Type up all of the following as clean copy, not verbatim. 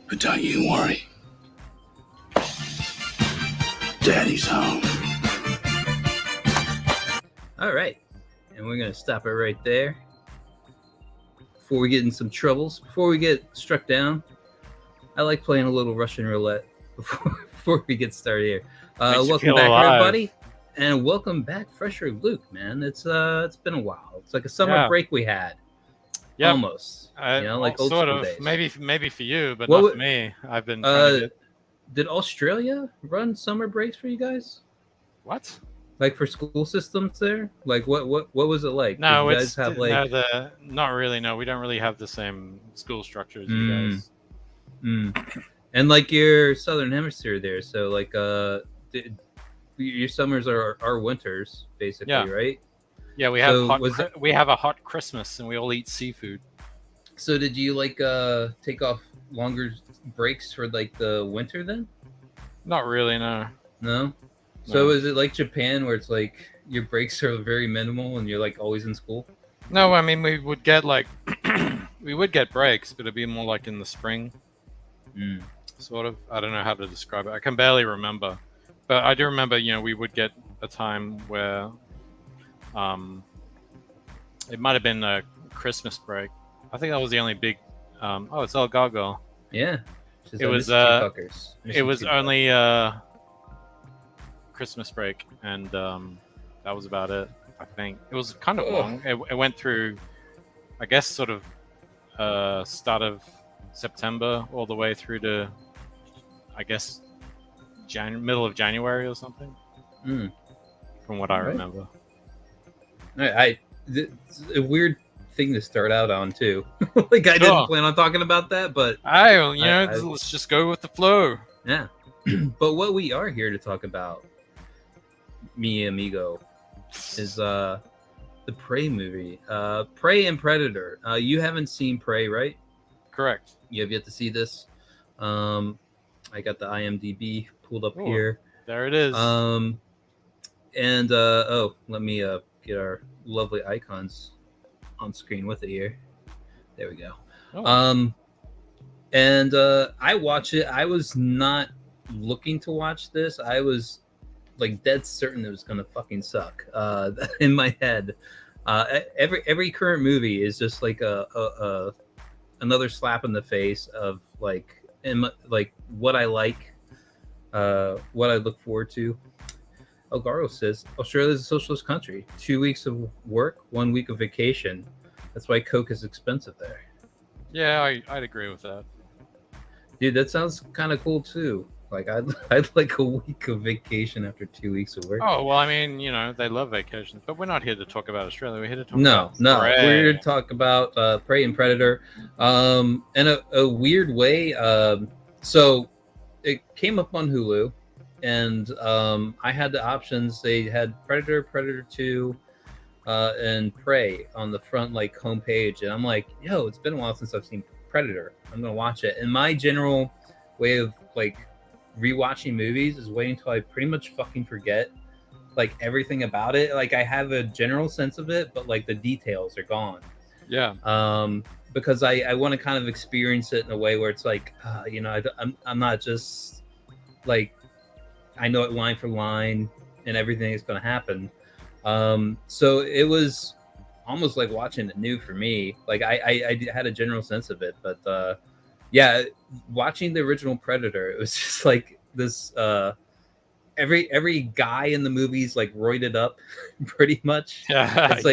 But don't you worry. Daddy's home. All right. And we're going to stop it right there. Before we get in some troubles, before we get struck down, I like playing a little Russian roulette before we get started here. Welcome back, everybody. And welcome back, Fresher Luke, man. It's been a while. It's like a summer break we had. Yeah, almost. Like old sort school of. days. Maybe for you, but not for me. I've been trying to get... Did Australia run summer breaks for you guys? What? Like for school systems there? Like what was it like? No, Did you guys have like not really. No, we don't really have the same school structure as you guys. And like your southern hemisphere there, so like your summers are winters basically, right? Yeah, we have a hot Christmas and we all eat seafood. So did you like take off longer breaks for like the winter then? Not really, no. No? So is it like Japan where it's like your breaks are very minimal and you're like always in school? No, I mean we would get like we would get breaks, but it'd be more like in the spring. Sort of. I don't know how to describe it. I can barely remember. But I do remember, we would get a time where it might have been a Christmas break. I think that was the only big it's El Gago. Yeah. It was only Christmas break, and that was about it. I think it was kind of long. It went through, I guess, sort of start of September all the way through to, I guess, middle of January or something. From what I remember. It's a weird thing to start out on too. Like I didn't plan on talking about that, but let's just go with the flow. Yeah. But what we are here to talk about, mi amigo, is the Prey movie. Prey and Predator. You haven't seen Prey, right? Correct. You have yet to see this. I got the IMDb pulled up here. There it is. And let me get our lovely icons on screen with it here. There we go. And I watched it. I was not looking to watch this. I was like dead certain it was gonna fucking suck in my head. Every current movie is just like a another slap in the face of like what I like, what I look forward to. Elgaro says Australia is a socialist country. 2 weeks of work, 1 week of vacation. That's why Coke is expensive there. Yeah, I'd agree with that. Dude, that sounds kind of cool too. Like I'd like a week of vacation after 2 weeks of work. Oh well, I mean, they love vacations, but we're not here to talk about Australia. We're here to talk about Prey. We're here to talk about Prey and Predator. In a weird way. So it came up on Hulu, and I had the options. They had Predator, Predator 2, and Prey on the front homepage, and I'm like, yo, it's been a while since I've seen Predator. I'm gonna watch it. And my general way of rewatching movies is waiting until I pretty much fucking forget everything about it. I have a general sense of it, but the details are gone. Yeah. Because I want to kind of experience it in a way where it's I'm not just I know it line for line and everything is going to happen. So it was almost like watching it new for me. I had a general sense of it, but yeah, watching the original Predator, it was just this. Every guy in the movie's roided up, pretty much. Yeah, it's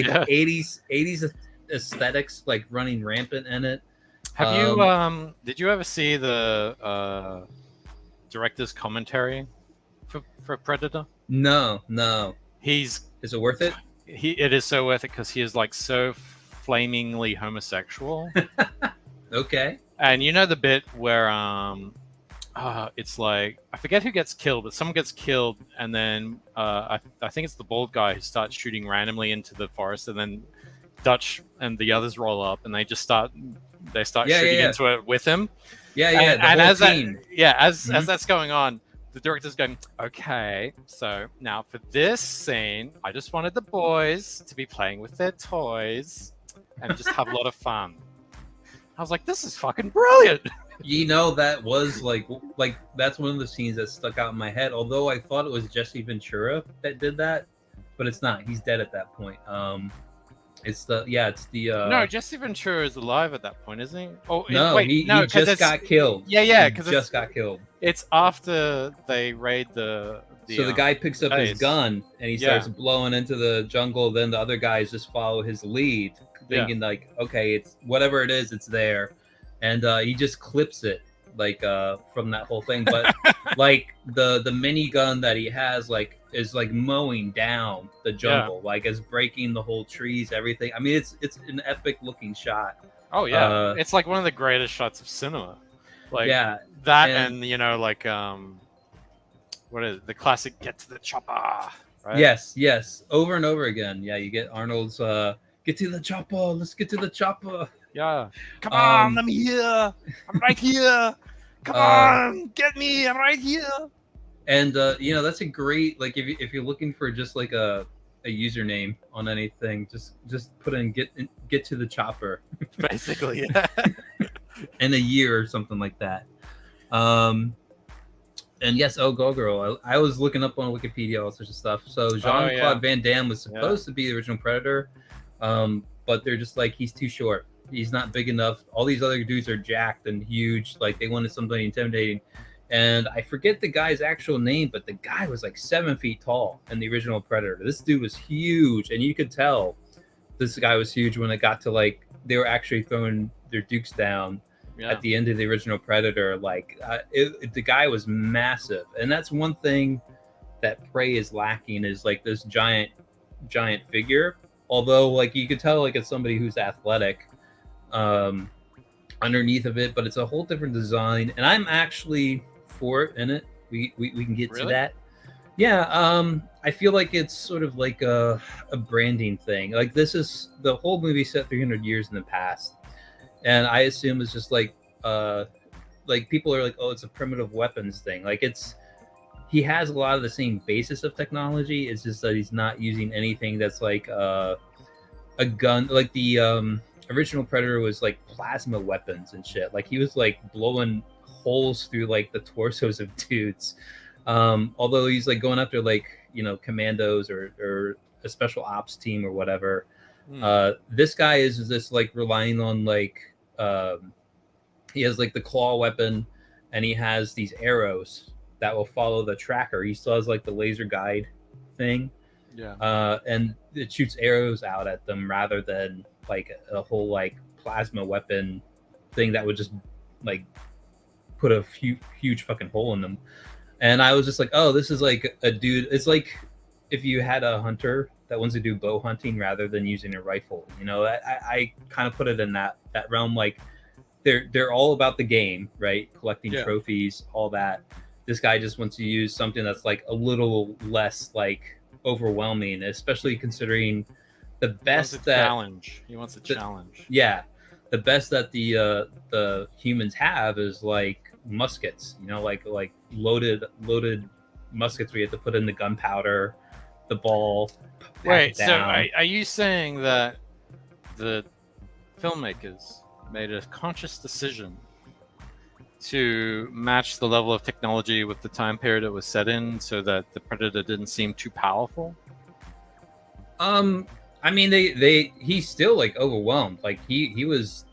80s aesthetics running rampant in it. Have you did you ever see the director's commentary for Predator? No. Is it worth it? It is so worth it because he is so flamingly homosexual. Okay. And you know the bit where it's I forget who gets killed, but someone gets killed, and then I think it's the bald guy who starts shooting randomly into the forest, and then Dutch and the others roll up, and they just start shooting into it with him. And as that's going on, the director's going, okay, so now for this scene, I just wanted the boys to be playing with their toys and just have a lot of fun. I was like, this is fucking brilliant. You know, that was like that's one of the scenes that stuck out in my head. Although I thought it was Jesse Ventura that did that, but it's not. He's dead at that point. It's the No, Jesse Ventura is alive at that point, isn't he? Oh, no, wait, he no, 'cause just it's- got killed. Yeah, He because just got killed. it's after they raid the So the guy picks up his base. gun and he starts blowing into the jungle. Then the other guys just follow his lead, thinking like, okay, it's whatever it is, it's there, and he just clips it like from that whole thing. But like the minigun that he has like is like mowing down the jungle, like is breaking the whole trees, everything. I mean, it's an epic looking shot. Oh yeah, it's like one of the greatest shots of cinema. Like that, and you know, like what is it? The classic "Get to the choppa"? Right? Yes, over and over again. Yeah, you get Arnold's "Get to the chopper, let's get to the chopper." Yeah, come on, I'm here. I'm right here. Come on, get me. I'm right here. And you know, that's a great, like, if you're looking for just like a username on anything, just put in get to the chopper, basically, yeah. in a year or something like that. And yes, Go Girl. I was looking up on Wikipedia all sorts of stuff. So Jean-Claude Van Damme was supposed to be the original Predator, but they're just like, he's too short. He's not big enough. All these other dudes are jacked and huge. Like, they wanted somebody intimidating. And I forget the guy's actual name, but the guy was like 7 feet tall in the original Predator. This dude was huge, and you could tell this guy was huge when it got to like they were actually throwing their dukes down at the end of the original Predator. Like the guy was massive, and that's one thing that Prey is lacking is like this giant figure. Although like you could tell like it's somebody who's athletic underneath of it, but it's a whole different design, and I'm actually for it in it. We can get to that. I feel like it's sort of like a branding thing. Like, this is the whole movie set 300 years in the past, and I assume it's just like people are like, oh, it's a primitive weapons thing. Like, he has a lot of the same basis of technology. It's just that he's not using anything that's like a gun. Like the original Predator was like plasma weapons and shit. Like, he was like blowing holes through like the torsos of dudes. Although he's like going after like, you know, commandos or a special ops team or whatever. This guy is just like relying on like he has like the claw weapon, and he has these arrows that will follow the tracker. He still has like the laser guide thing, and it shoots arrows out at them rather than like a whole like plasma weapon thing that would just like put a huge fucking hole in them. And I was just like, oh, this is like a dude. It's like if you had a hunter that wants to do bow hunting rather than using a rifle. You know, I kind of put it in that realm. Like, they're all about the game, right? Collecting trophies, all that. This guy just wants to use something that's like a little less like overwhelming, especially considering the best challenge. He wants a challenge. Yeah, the best that the humans have is like muskets, you know, like loaded muskets where you have to put in the gunpowder, the ball. Wait, so are you saying that the filmmakers made a conscious decision to match the level of technology with the time period it was set in, so that the Predator didn't seem too powerful? I mean, he's still like overwhelmed. Like he was.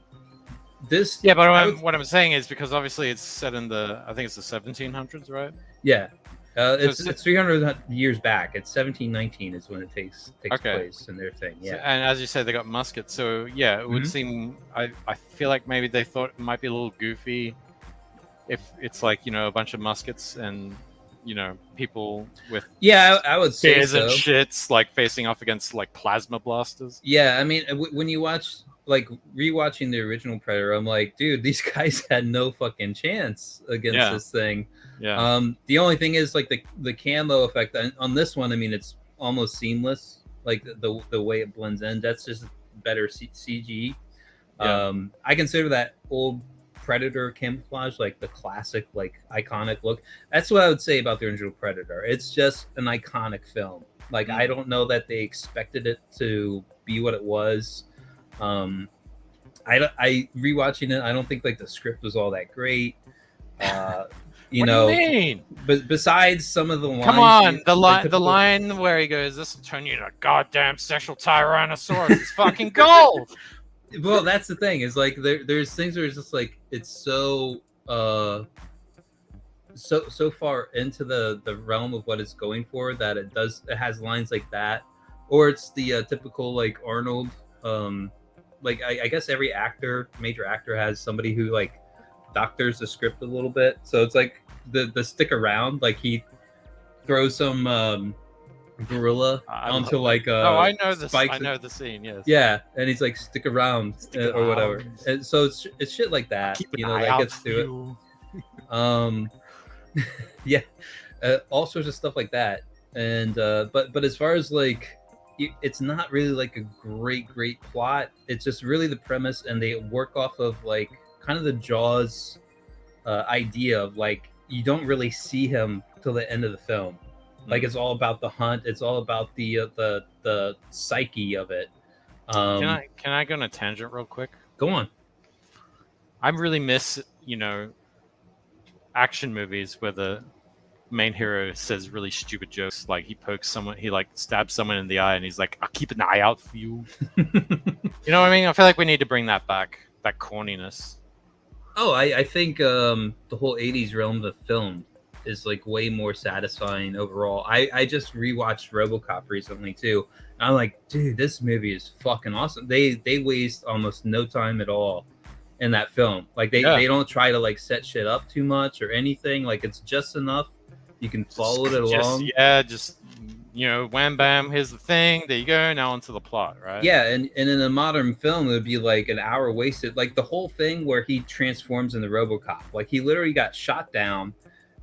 This but what I'm saying is, because obviously it's set in I think it's the 1700s, right? Yeah, it's 300 years back. It's 1719 is when it takes place in their thing. Yeah, so, and as you said, they got muskets. So yeah, it would seem. I feel like maybe they thought it might be a little goofy if it's like, you know, a bunch of muskets and, you know, people with I would say spears and shits like facing off against like plasma blasters. Yeah, I mean, when you watch. Like, rewatching the original Predator, I'm like, dude, these guys had no fucking chance against this thing. Yeah. The only thing is like the camo effect on this one. I mean, it's almost seamless. Like the way it blends in. That's just better CG. Yeah. I consider that old Predator camouflage like the classic, like iconic look. That's what I would say about the original Predator. It's just an iconic film. Like, I don't know that they expected it to be what it was. I rewatching it, I don't think like the script was all that great. You What do you know, mean? but besides some of the lines, Come on, the like the typical- line where he goes, "This will turn you into a goddamn sexual tyrannosaurus." It's fucking gold. Well, that's the thing is like there's things where it's just like it's so far into the realm of what it's going for that it has lines like that, or it's the typical like Arnold. Like I guess every major actor has somebody who like doctors the script a little bit, so it's like the stick around, like he throws some gorilla onto like I know this. spikes. I know the scene. Yes. Yeah, and he's like stick around or whatever, around. and so it's shit like that, Keep an you know, eye that out gets for to you. it. Yeah, all sorts of stuff like that, and but as far as like it's not really like a great plot. It's just really the premise, and they work off of like kind of the Jaws idea of like you don't really see him till the end of the film. Like it's all about the hunt. It's all about the psyche of it. Can I go on a tangent real quick? Go on. I really miss action movies where the main hero says really stupid jokes, like he pokes someone, he like stabs someone in the eye, and he's like, "I'll keep an eye out for you." You know what I mean? I feel like we need to bring that back, that corniness. Oh, I think the whole '80s realm of film is like way more satisfying overall. I just rewatched RoboCop recently too. And I'm like, dude, this movie is fucking awesome. They waste almost no time at all in that film. Like they don't try to like set shit up too much or anything. Like it's just enough you can follow it along. Just wham bam, here's the thing, there you go, now onto the plot, right? Yeah, and in a modern film it would be like an hour wasted. Like the whole thing where he transforms into RoboCop, like he literally got shot down.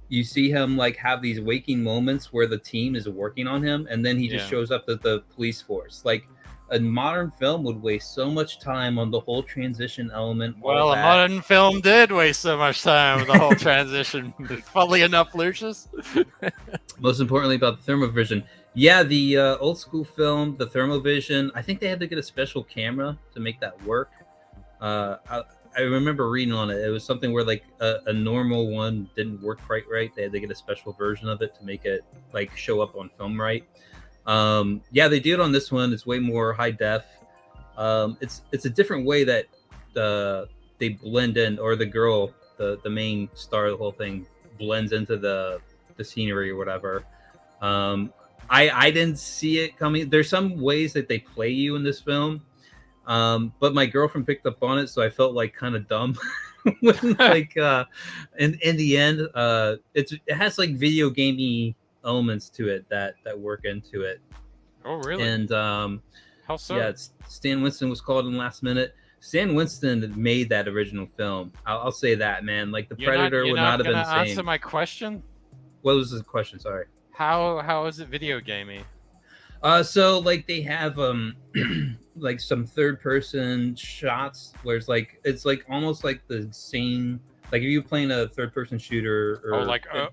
You see him like have these waking moments where the team is working on him, and then he just shows up at the police force. Like a modern film would waste so much time on the whole transition element. Well, a modern film did waste so much time with the whole transition. Funnily enough, Lucius. Most importantly about the thermovision. Yeah, the old school film, the thermovision, I think they had to get a special camera to make that work. I remember reading on it. It was something where like a normal one didn't work quite right. They had to get a special version of it to make it like show up on film right. Yeah, they do it on this one. It's way more high def. It's a different way that they blend in, or the girl, the main star of the whole thing, blends into the scenery or whatever. I didn't see it coming. There's some ways that they play you in this film. But my girlfriend picked up on it, so I felt like kind of dumb. When, like in the end, it has like video gamey elements to it that work into it. Oh, really? And how so? Yeah, Stan Winston was called in last minute. Stan Winston made that original film. I'll say that, man. Like the Predator would not have been the same. Answer my question. What was the question? Sorry. How is it video gamey? So like they have like some third person shots where it's like almost like the same, like if you're playing a third person shooter or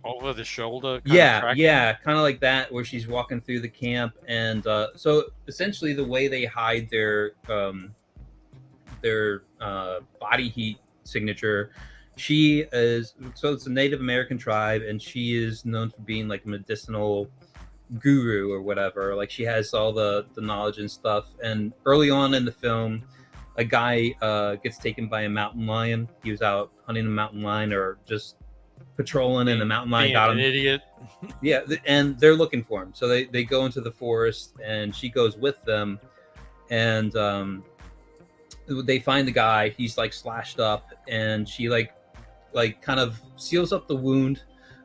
over the shoulder kind of like that, where she's walking through the camp. And so essentially the way they hide their body heat signature, so it's a Native American tribe, and she is known for being like a medicinal guru or whatever. Like she has all the knowledge and stuff. And early on in the film, a guy gets taken by a mountain lion. He was out hunting a mountain lion or just patrolling, and the mountain lion got him. An idiot. Yeah, and they're looking for him. So they go into the forest, and she goes with them, and they find the guy. He's like slashed up, and she like kind of seals up the wound,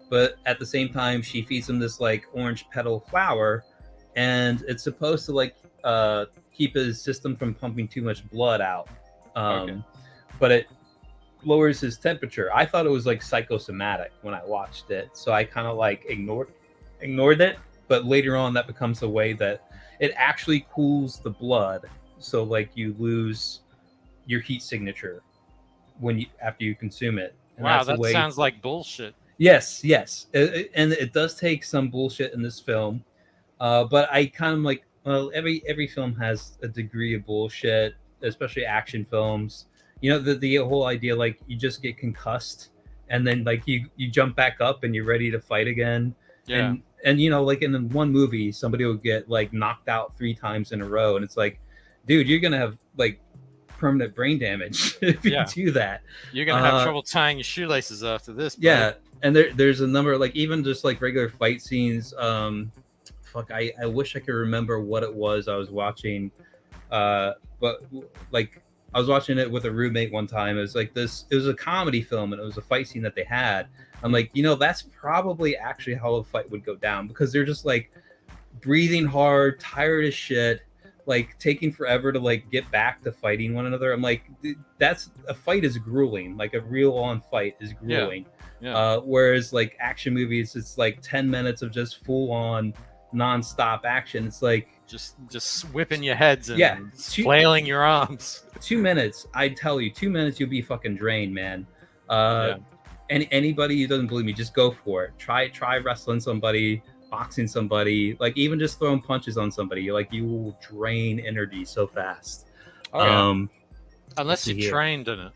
but at the same time she feeds him this like orange petal flower, and it's supposed to like keep his system from pumping too much blood out. But it lowers his temperature. I thought it was like psychosomatic when I watched it, so I kind of like ignored it. But later on, that becomes a way that it actually cools the blood, so like you lose your heat signature after you consume it. And wow, that sounds like bullshit. Yes, and it does take some bullshit in this film, but I kind of like, well, every film has a degree of bullshit. especially action films. You know, the whole idea, like you just get concussed and then like you jump back up and you're ready to fight again. Yeah. And you know, like in one movie, somebody will get like knocked out 3 times in a row, and it's like, dude, you're gonna have like permanent brain damage if you do that. You're gonna have trouble tying your shoelaces after this. Bud. Yeah, and there's a number of, like, even just like regular fight scenes. Fuck, I wish I could remember what it was I was watching. But like I was watching it with a roommate one time. It was like this. It was a comedy film, and it was a fight scene that they had. I'm like, you know, that's probably actually how a fight would go down, because they're just like breathing hard, tired as shit, like taking forever to like get back to fighting one another. I'm like, that's a fight is grueling. Like a real on fight is grueling. Yeah. Whereas like action movies, it's like 10 minutes of just full on non-stop action. It's like just whipping your heads and flailing your arms. 2 minutes, I tell you, 2 minutes, you'll be fucking drained, man. And anybody who doesn't believe me, just go for it. Try wrestling somebody, boxing somebody, like even just throwing punches on somebody. Like you will drain energy so fast. Unless you're trained in it.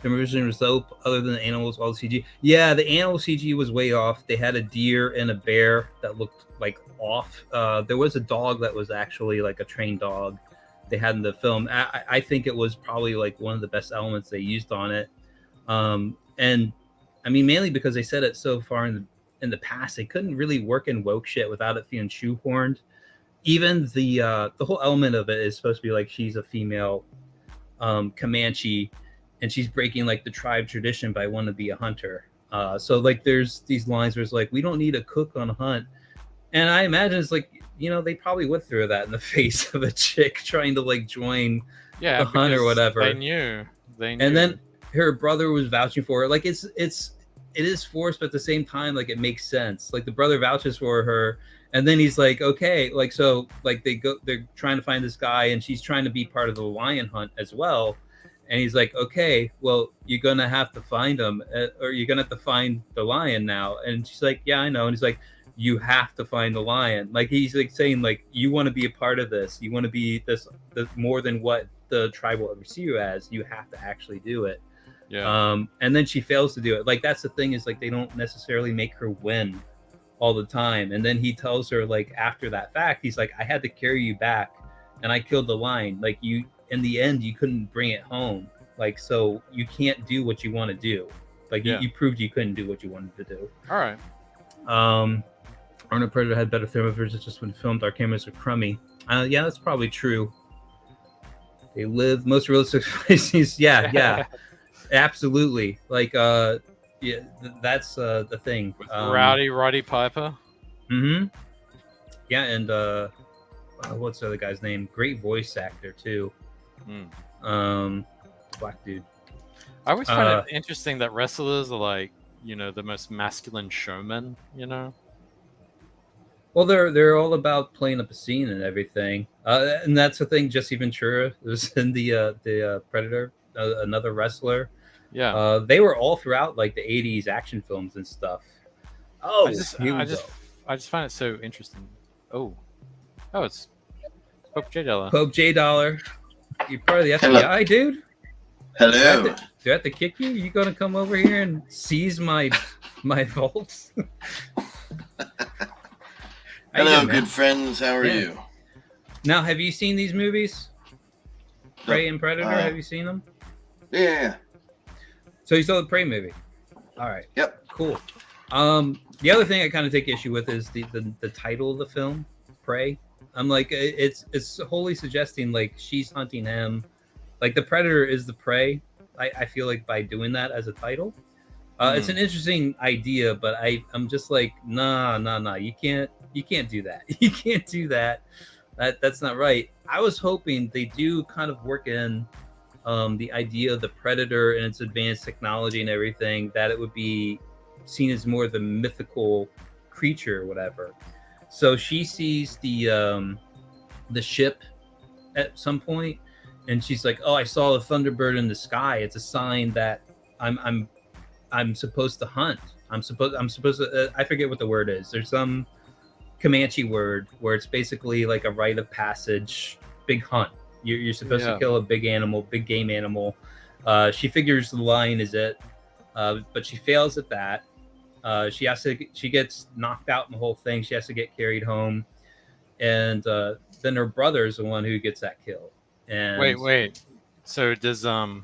The original result, other than the animals, all the CG. Yeah, the animal CG was way off. They had a deer and a bear that looked like off. There was a dog that was actually like a trained dog they had in the film. I think it was probably like one of the best elements they used on it. And I mean, mainly because they said it so far in the past, they couldn't really work in woke shit without it being shoehorned. Even the whole element of it is supposed to be like she's a female Comanche, and she's breaking like the tribe tradition by wanting to be a hunter. So like there's these lines where it's like, we don't need a cook on a hunt. And I imagine it's like, you know, they probably would throw that in the face of a chick trying to like join the hunt or whatever. They knew. And then her brother was vouching for her. Like it is forced, but at the same time, like it makes sense. Like the brother vouches for her, and then he's like, okay, like so, like they're trying to find this guy, and she's trying to be part of the lion hunt as well. And he's like, okay, well, you're gonna have to find him, or you're gonna have to find the lion now. And she's like, yeah, I know. And he's like, you have to find the lion. Like he's like saying, like, you want to be a part of this. You want to be this more than what the tribe will ever see you as. You have to actually do it. Yeah. And then she fails to do it. Like that's the thing, is like they don't necessarily make her win all the time. And then he tells her, like, after that fact, he's like, I had to carry you back, and I killed the lion. Like you, in the end, you couldn't bring it home. Like, so you can't do what you want to do. Like you proved you couldn't do what you wanted to do. All right. Arnold Predator had better thermometers. It's just when filmed, our cameras are crummy. Yeah, that's probably true. They live most realistic places. Yeah. Absolutely. Like, that's the thing. With Roddy Piper. Mm-hmm. Yeah, and what's the other guy's name? Great voice actor too. Black dude. I always find it interesting that wrestlers are like, you know, the most masculine showmen. You know. Well, they're all about playing up a scene and everything, and that's the thing. Jesse Ventura was in the Predator, another wrestler. Yeah, they were all throughout like the '80s action films and stuff. Oh, I just find it so interesting. Oh, it's Pope J Dollar. Pope J Dollar, you're part of the FBI, dude. Hello. Do I have to kick you? You gonna come over here and seize my vaults? Hello, good friends. How are you? Now, have you seen these movies? Prey and Predator. Have you seen them? Yeah. So you saw the Prey movie. All right. Yep. Cool. The other thing I kind of take issue with is the title of the film, Prey. I'm like, it's wholly suggesting like she's hunting him, like the predator is the prey. I feel like by doing that as a title, it's an interesting idea, but I'm just like, nah. You can't do that. You can't do that. That's not right. I was hoping they do kind of work in the idea of the predator and its advanced technology and everything, that it would be seen as more of the mythical creature or whatever. So she sees the ship at some point, and she's like, "Oh, I saw a thunderbird in the sky. It's a sign that I'm supposed to hunt. I'm supposed to. I forget what the word is. There's some Comanche word where it's basically like a rite of passage, big hunt. You're supposed Yeah. to kill a big animal, big game animal. She figures the lion is it, but she fails at that. She gets knocked out in the whole thing. She has to get carried home, and then her brother is the one who gets that kill. And Wait. So does the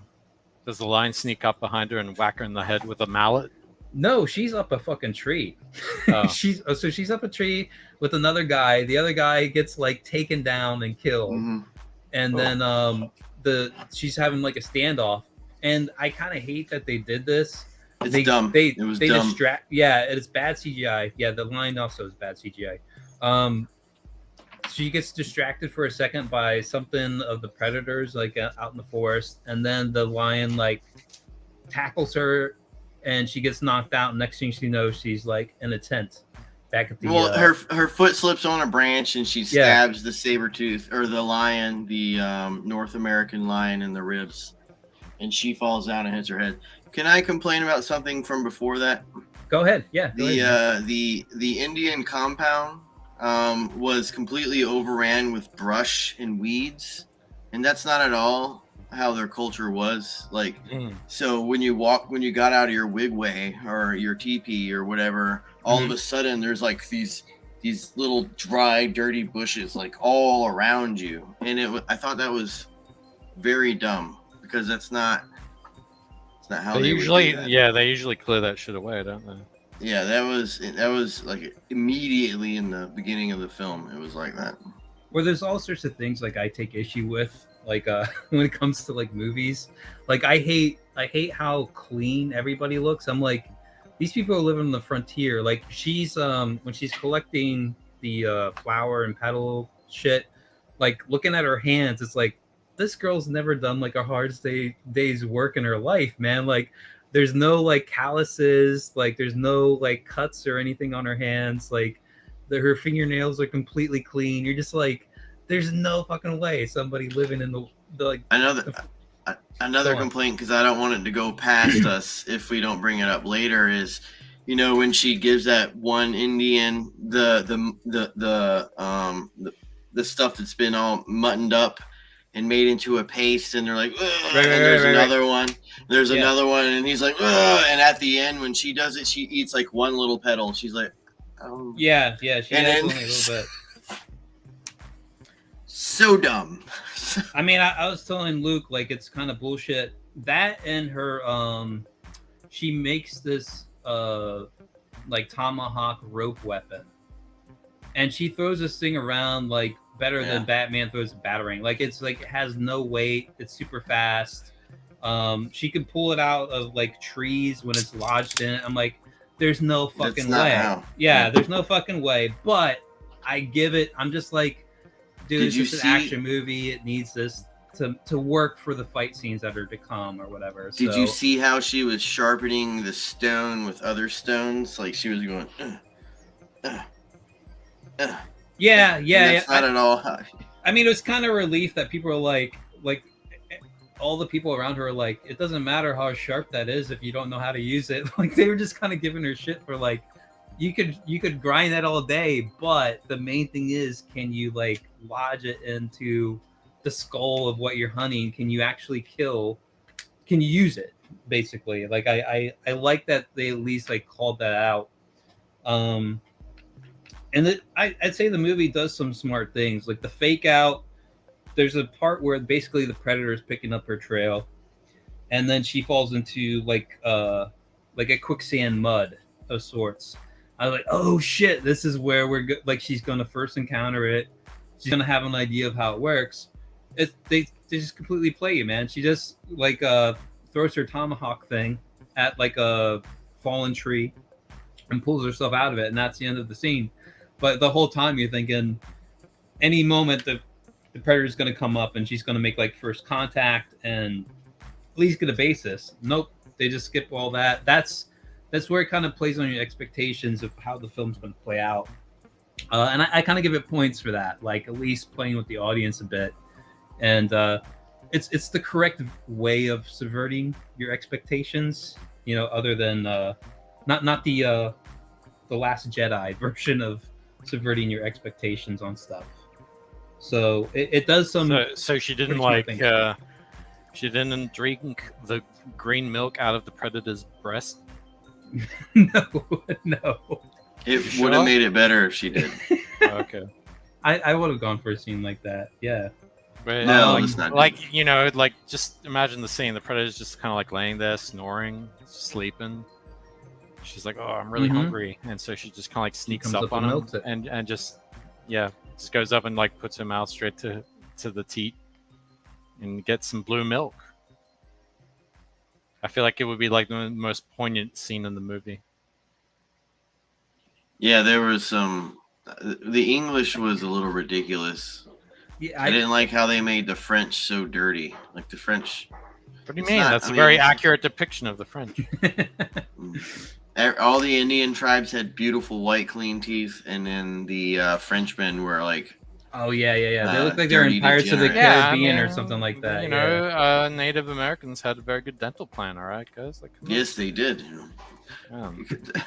lion sneak up behind her and whack her in the head with a mallet? no, she's up a fucking tree. Oh. She's up a tree with another guy. The other guy gets like taken down and killed, Mm-hmm. and then she's having like a standoff. And I kind of hate that they did this. It's dumb. It was dumb. Yeah, it's bad CGI. Yeah, the line also is bad CGI. She gets distracted for a second by something of the predators like out in the forest, and then the lion like tackles her, and she gets knocked out. And next thing she knows, she's like in a tent back at the. Well, her foot slips on a branch, and she stabs the saber tooth or the lion, the North American lion, in the ribs, and she falls down and hits her head. Can I complain about something from before that? Go ahead. Yeah. The Indian compound was completely overran with brush and weeds, and that's not at all how their culture was. Like, so when you got out of your wigway or your teepee or whatever, all of a sudden there's like these little dry, dirty bushes like all around you, and I thought that was very dumb because that's not how they usually would do that. they usually clear that shit away, don't they? Yeah, that was like immediately in the beginning of the film. It was like that. Where there's all sorts of things like I take issue with, like when it comes to like movies. Like I hate how clean everybody looks. I'm like, these people are living on the frontier. Like she's when she's collecting the flower and petal shit, like looking at her hands, it's like this girl's never done like a hard day's work in her life, man. Like there's no like calluses, like there's no like cuts or anything on her hands. Like her fingernails are completely clean. You're just like, there's no fucking way somebody living in the like. Another complaint, because I don't want it to go past us if we don't bring it up later, is, when she gives that one Indian the stuff that's been all muttoned up and made into a paste, and they're like, and there's another one. There's another one, and he's like, and at the end when she does it, she eats like one little petal. She's like, oh. Yeah, she has only a little bit. So dumb. I mean, I was telling Luke, like, it's kind of bullshit. That and her, she makes this, like, tomahawk rope weapon. And she throws this thing around, like, better than Batman throws a batarang. Like, it's, like, it has no weight. It's super fast. She can pull it out of, like, trees when it's lodged in it. I'm like, there's no fucking way. Yeah, there's no fucking way. But I give it, I'm just like, dude, it's just an action movie. It needs this to work for the fight scenes that are to come or whatever. Did you see how she was sharpening the stone with other stones? Like she was going, yeah. That's not at all. I mean, it was kind of relief that people are like all the people around her are like, it doesn't matter how sharp that is if you don't know how to use it. Like they were just kind of giving her shit for like, you could grind that all day, but the main thing is, can you like lodge it into the skull of what you're hunting? Can you actually kill? Can you use it? Basically, like I like that they at least like called that out. And I'd say the movie does some smart things, like the fake out. There's a part where basically the predator is picking up her trail, and then she falls into like a quicksand mud of sorts. I was like, oh shit, this is where like she's gonna first encounter it. She's gonna have an idea of how it works. They just completely play you, man. She just like throws her tomahawk thing at like a fallen tree and pulls herself out of it, and that's the end of the scene. But the whole time you're thinking, any moment the predator's gonna come up and she's gonna make like first contact and at least get a basis. Nope, they just skip all that. That's where it kind of plays on your expectations of how the film's going to play out. And I kind of give it points for that, like at least playing with the audience a bit. And it's the correct way of subverting your expectations, other than not the Last Jedi version of subverting your expectations on stuff. So it does some. So she didn't pretty smart things. she didn't drink the green milk out of the predator's breast. No, no. It You would have sure? made it better if she did. Okay. I would have gone for a scene like that. Yeah. But, No, Um, let's not. do like you know, like just imagine the scene. The predator's just kind of like laying there, snoring, sleeping. She's like, "Oh, I'm really Mhm. hungry," and so she just kind of like sneaks comes up up on and him milks it. and just just goes up and like puts her mouth straight to the teat and gets some blue milk. I feel like it would be like the most poignant scene in the movie. Yeah, there was some. The English was a little ridiculous. Yeah, I didn't like how they made the French so dirty. Like the French. What do you It's mean? not- That's I a mean, very it's- accurate depiction of the French. All the Indian tribes had beautiful white clean teeth, and then the Frenchmen were like, Oh yeah. They look like they're dirty in Pirates of the degenerate. Caribbean or something like that. You yeah. know, Native Americans had a very good dental plan. All right, guys. Like, come on. yes, they did. Yeah, You could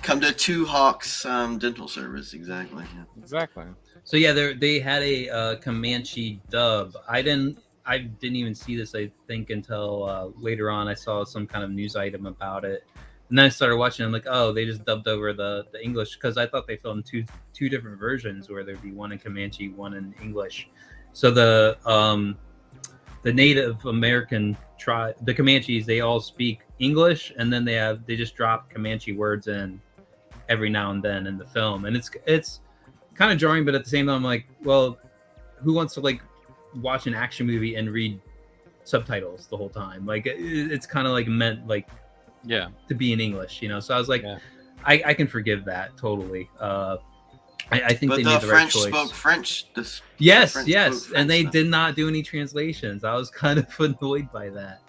come to Two Hawks Dental Service. Exactly. Yeah. exactly. So yeah, they had a Comanche dub. I didn't even see this. I think until later on, I saw some kind of news item about it, and then I started watching. I'm like, oh, they just dubbed over the English because I thought they filmed two different versions where there'd be one in Comanche, one in English. So the Native American tribe, the Comanches, they all speak English, and then they just drop Comanche words in every now and then in the film, and it's kind of jarring, but at the same time, I'm like, well, who wants to like watch an action movie and read subtitles the whole time? Like, it's kind of like meant like Yeah. to be in English, you know. So I was like, Yeah. I can forgive that totally. I think But they the made the French right choice. spoke French. Yes, French yes, spoke French and they stuff. did not do any translations. I was kind of annoyed by that.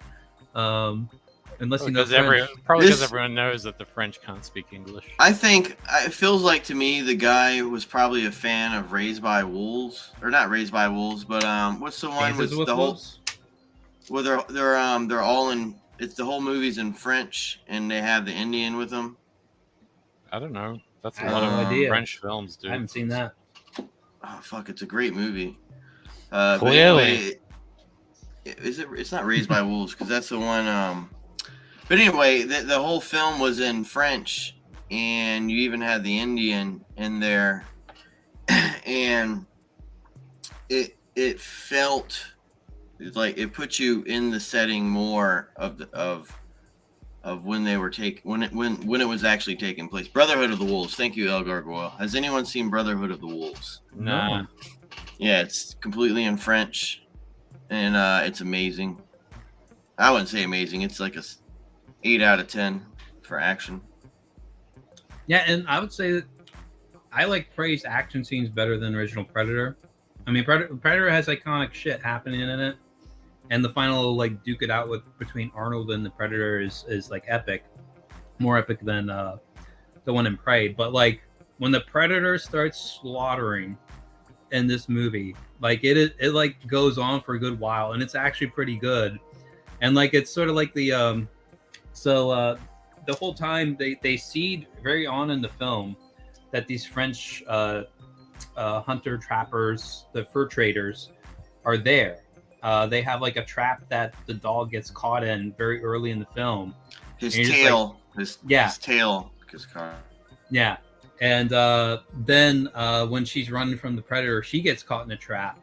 Unless you know French. Probably because This- everyone knows that the French can't speak English. I think it feels like to me the guy was probably a fan of Raised by Wolves, or not Raised by Wolves, but what's the one Dances with with the whole? Wolves? Well, they're all in. It's the whole movie's in French, and they have the Indian with them. I don't know. That's I a have lot no of idea. French films, dude. I haven't seen that. Oh fuck! It's a great movie. But Clearly. anyway, is it? It's not Raised by Wolves because that's the one. But anyway, the whole film was in French, and you even had the Indian in there, and it felt like it put you in the setting more of when they were when it was actually taking place. Brotherhood of the Wolves. Thank you, El Gargoyle. Has anyone seen Brotherhood of the Wolves? Nah. No. Yeah, it's completely in French, and it's amazing. I wouldn't say amazing. It's like a 8 out of 10 for action. Yeah, and I would say that I like Prey's action scenes better than original Predator. I mean, Predator has iconic shit happening in it, and the final like duke it out with between Arnold and the Predator is like epic, more epic than the one in Prey. But like when the Predator starts slaughtering in this movie, like it like goes on for a good while, and it's actually pretty good. And like it's sort of like the the whole time they seed very on in the film that these French hunter trappers, the fur traders, are there. They have like a trap that the dog gets caught in very early in the film. His And you're just tail, his tail gets caught. Yeah, and then when she's running from the Predator, she gets caught in a trap,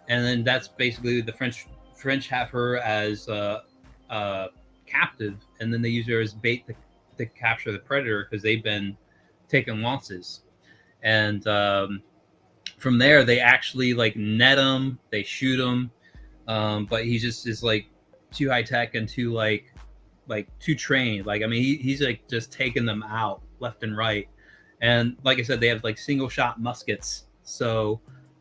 and then that's basically the French have her as captive, and then they use her as bait to capture the Predator because they've been taking losses, and from there they actually like net him, they shoot him, but he just is like too high tech and too like too trained. Like I mean, he's like just taking them out left and right, and like I said, they have like single shot muskets, so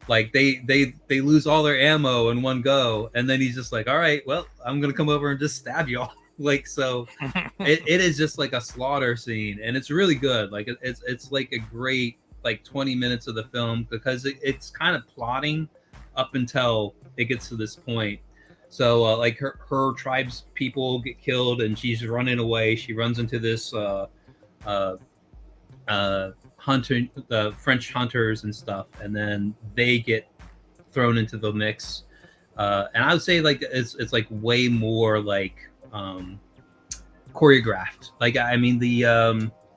like they lose all their ammo in one go, and then he's just like, all right, well, I'm gonna come over and just stab y'all. Like so it is just like a slaughter scene, and it's really good. Like it's like a great like 20 minutes of the film because it's kind of plotting up until it gets to this point. So like her tribe's people get killed and she's running away. She runs into this hunter, the French hunters and stuff, and then they get thrown into the mix. And I would say like it's like way more like choreographed. Like I mean the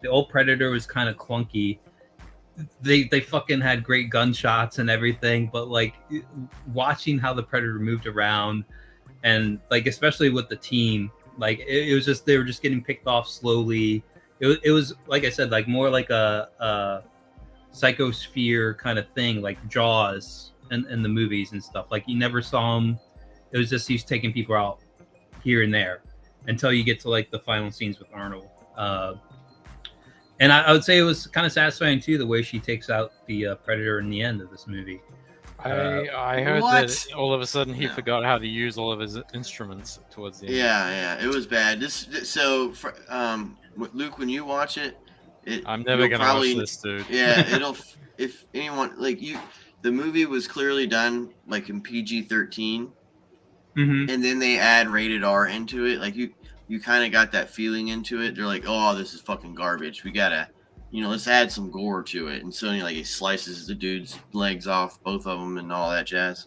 old Predator was kind of clunky. They fucking had great gunshots and everything, but like watching how the Predator moved around and like especially with the team, like it was just they were just getting picked off slowly. It was like I said, like more like a psychosphere kind of thing, like Jaws in the movies and stuff. Like you never saw him. It was just he's taking people out here and there until you get to like the final scenes with Arnold. And I would say it was kind of satisfying too, the way she takes out the Predator in the end of this movie. I heard What? that all of a sudden he Yeah. forgot how to use all of his instruments towards the end. Yeah, it was bad. Luke, when you watch it, I'm never you'll gonna probably- watch this, dude. Yeah, if anyone like you, the movie was clearly done like in PG-13, Mm-hmm. and then they add rated R into it. Like you kind of got that feeling into it. They're like, oh, this is fucking garbage. We gotta, let's add some gore to it. And so he slices the dude's legs off, both of them, and all that jazz.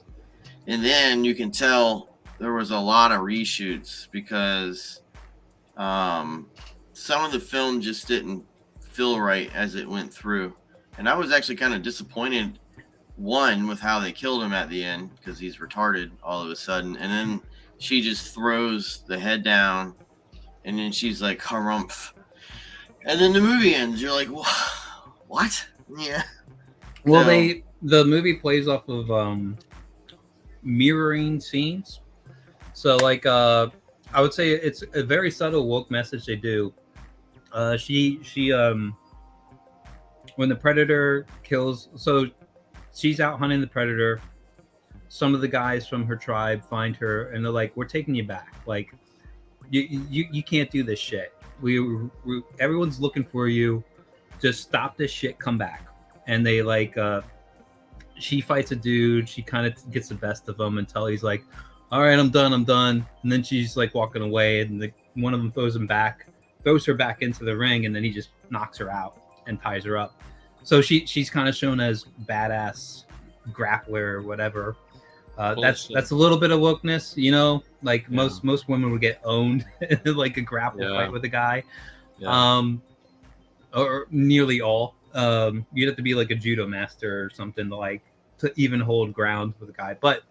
And then you can tell there was a lot of reshoots because some of the film just didn't feel right as it went through. And I was actually kind of disappointed, one, with how they killed him at the end because he's retarded all of a sudden. And then she just throws the head down and then she's like, harumph. And then the movie ends. You're like, what? Yeah. Well, So- the movie plays off of mirroring scenes. So like I would say it's a very subtle woke message they do. She when the Predator kills, so she's out hunting the Predator. Some of the guys from her tribe find her and they're like, we're taking you back. Like you can't do this shit. We everyone's looking for you. Just stop this shit, come back. And they like she fights a dude, she kind of gets the best of him until he's like, all right, I'm done. And then she's like walking away and one of them throws her back into the ring, and then he just knocks her out and ties her up. So she's kind of shown as badass grappler or whatever. That's a little bit of wokeness, like most women would get owned in like a grapple fight with a guy. Or nearly all. You'd have to be like a judo master or something to even hold ground with a guy. But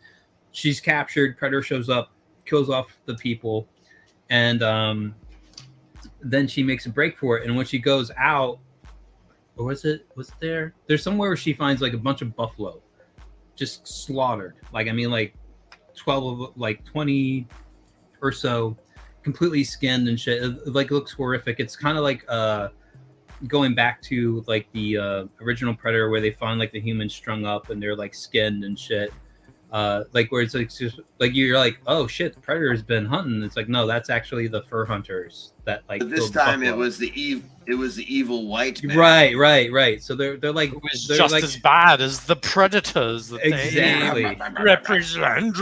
she's captured, Predator shows up, kills off the people, and then she makes a break for it. And when she goes out, or was it there's somewhere where she finds like a bunch of buffalo just slaughtered. Like 20 or so, completely skinned and shit. It looks horrific. It's kind of like going back to like the original Predator, where they find like the humans strung up and they're like skinned and shit. Where it's like just like you're like, oh shit, the Predator's been hunting. It's like, no, that's actually the fur hunters that like. But this time it was the evil white man. Right. So they're like, It was they're just like, as bad as the predators that Exactly. they represent.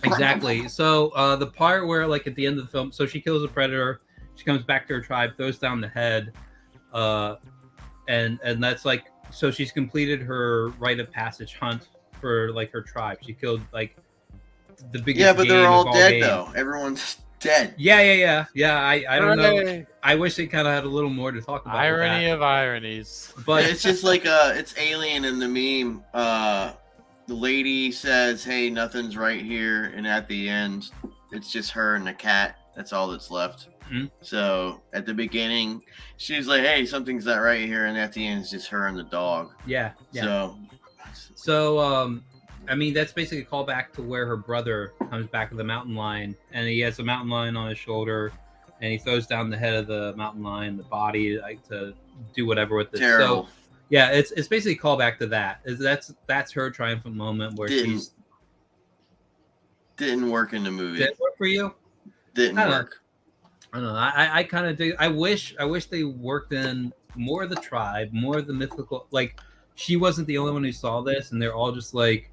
Exactly. So the part where like at the end of the film, so she kills the Predator, she comes back to her tribe, throws down the head, and that's like, so she's completed her rite of passage hunt for like her tribe. She killed like the biggest. Yeah, but they're game all of dead game. though. Everyone's dead. Yeah. I don't know. I wish they kind of had a little more to talk about. Irony with of ironies. that. But It's just like it's Alien in the meme. The lady says, "Hey, nothing's right here," and at the end, it's just her and the cat. That's all that's left. Mhm. So at the beginning, she's like, "Hey, something's not right here," and at the end, it's just her and the dog. yeah. So I mean, that's basically a callback to where her brother comes back with a mountain lion, and he has a mountain lion on his shoulder, and he throws down the head of the mountain lion, the body, like to do whatever with it. terrible. So yeah, it's basically a callback to that. That's her triumphant moment where she's Didn't work in the movie. did it work for you? Didn't I don't know. work. I don't know. I kind of do. I wish they worked in more of the tribe, more of the mythical. Like she wasn't the only one who saw this, and they're all just like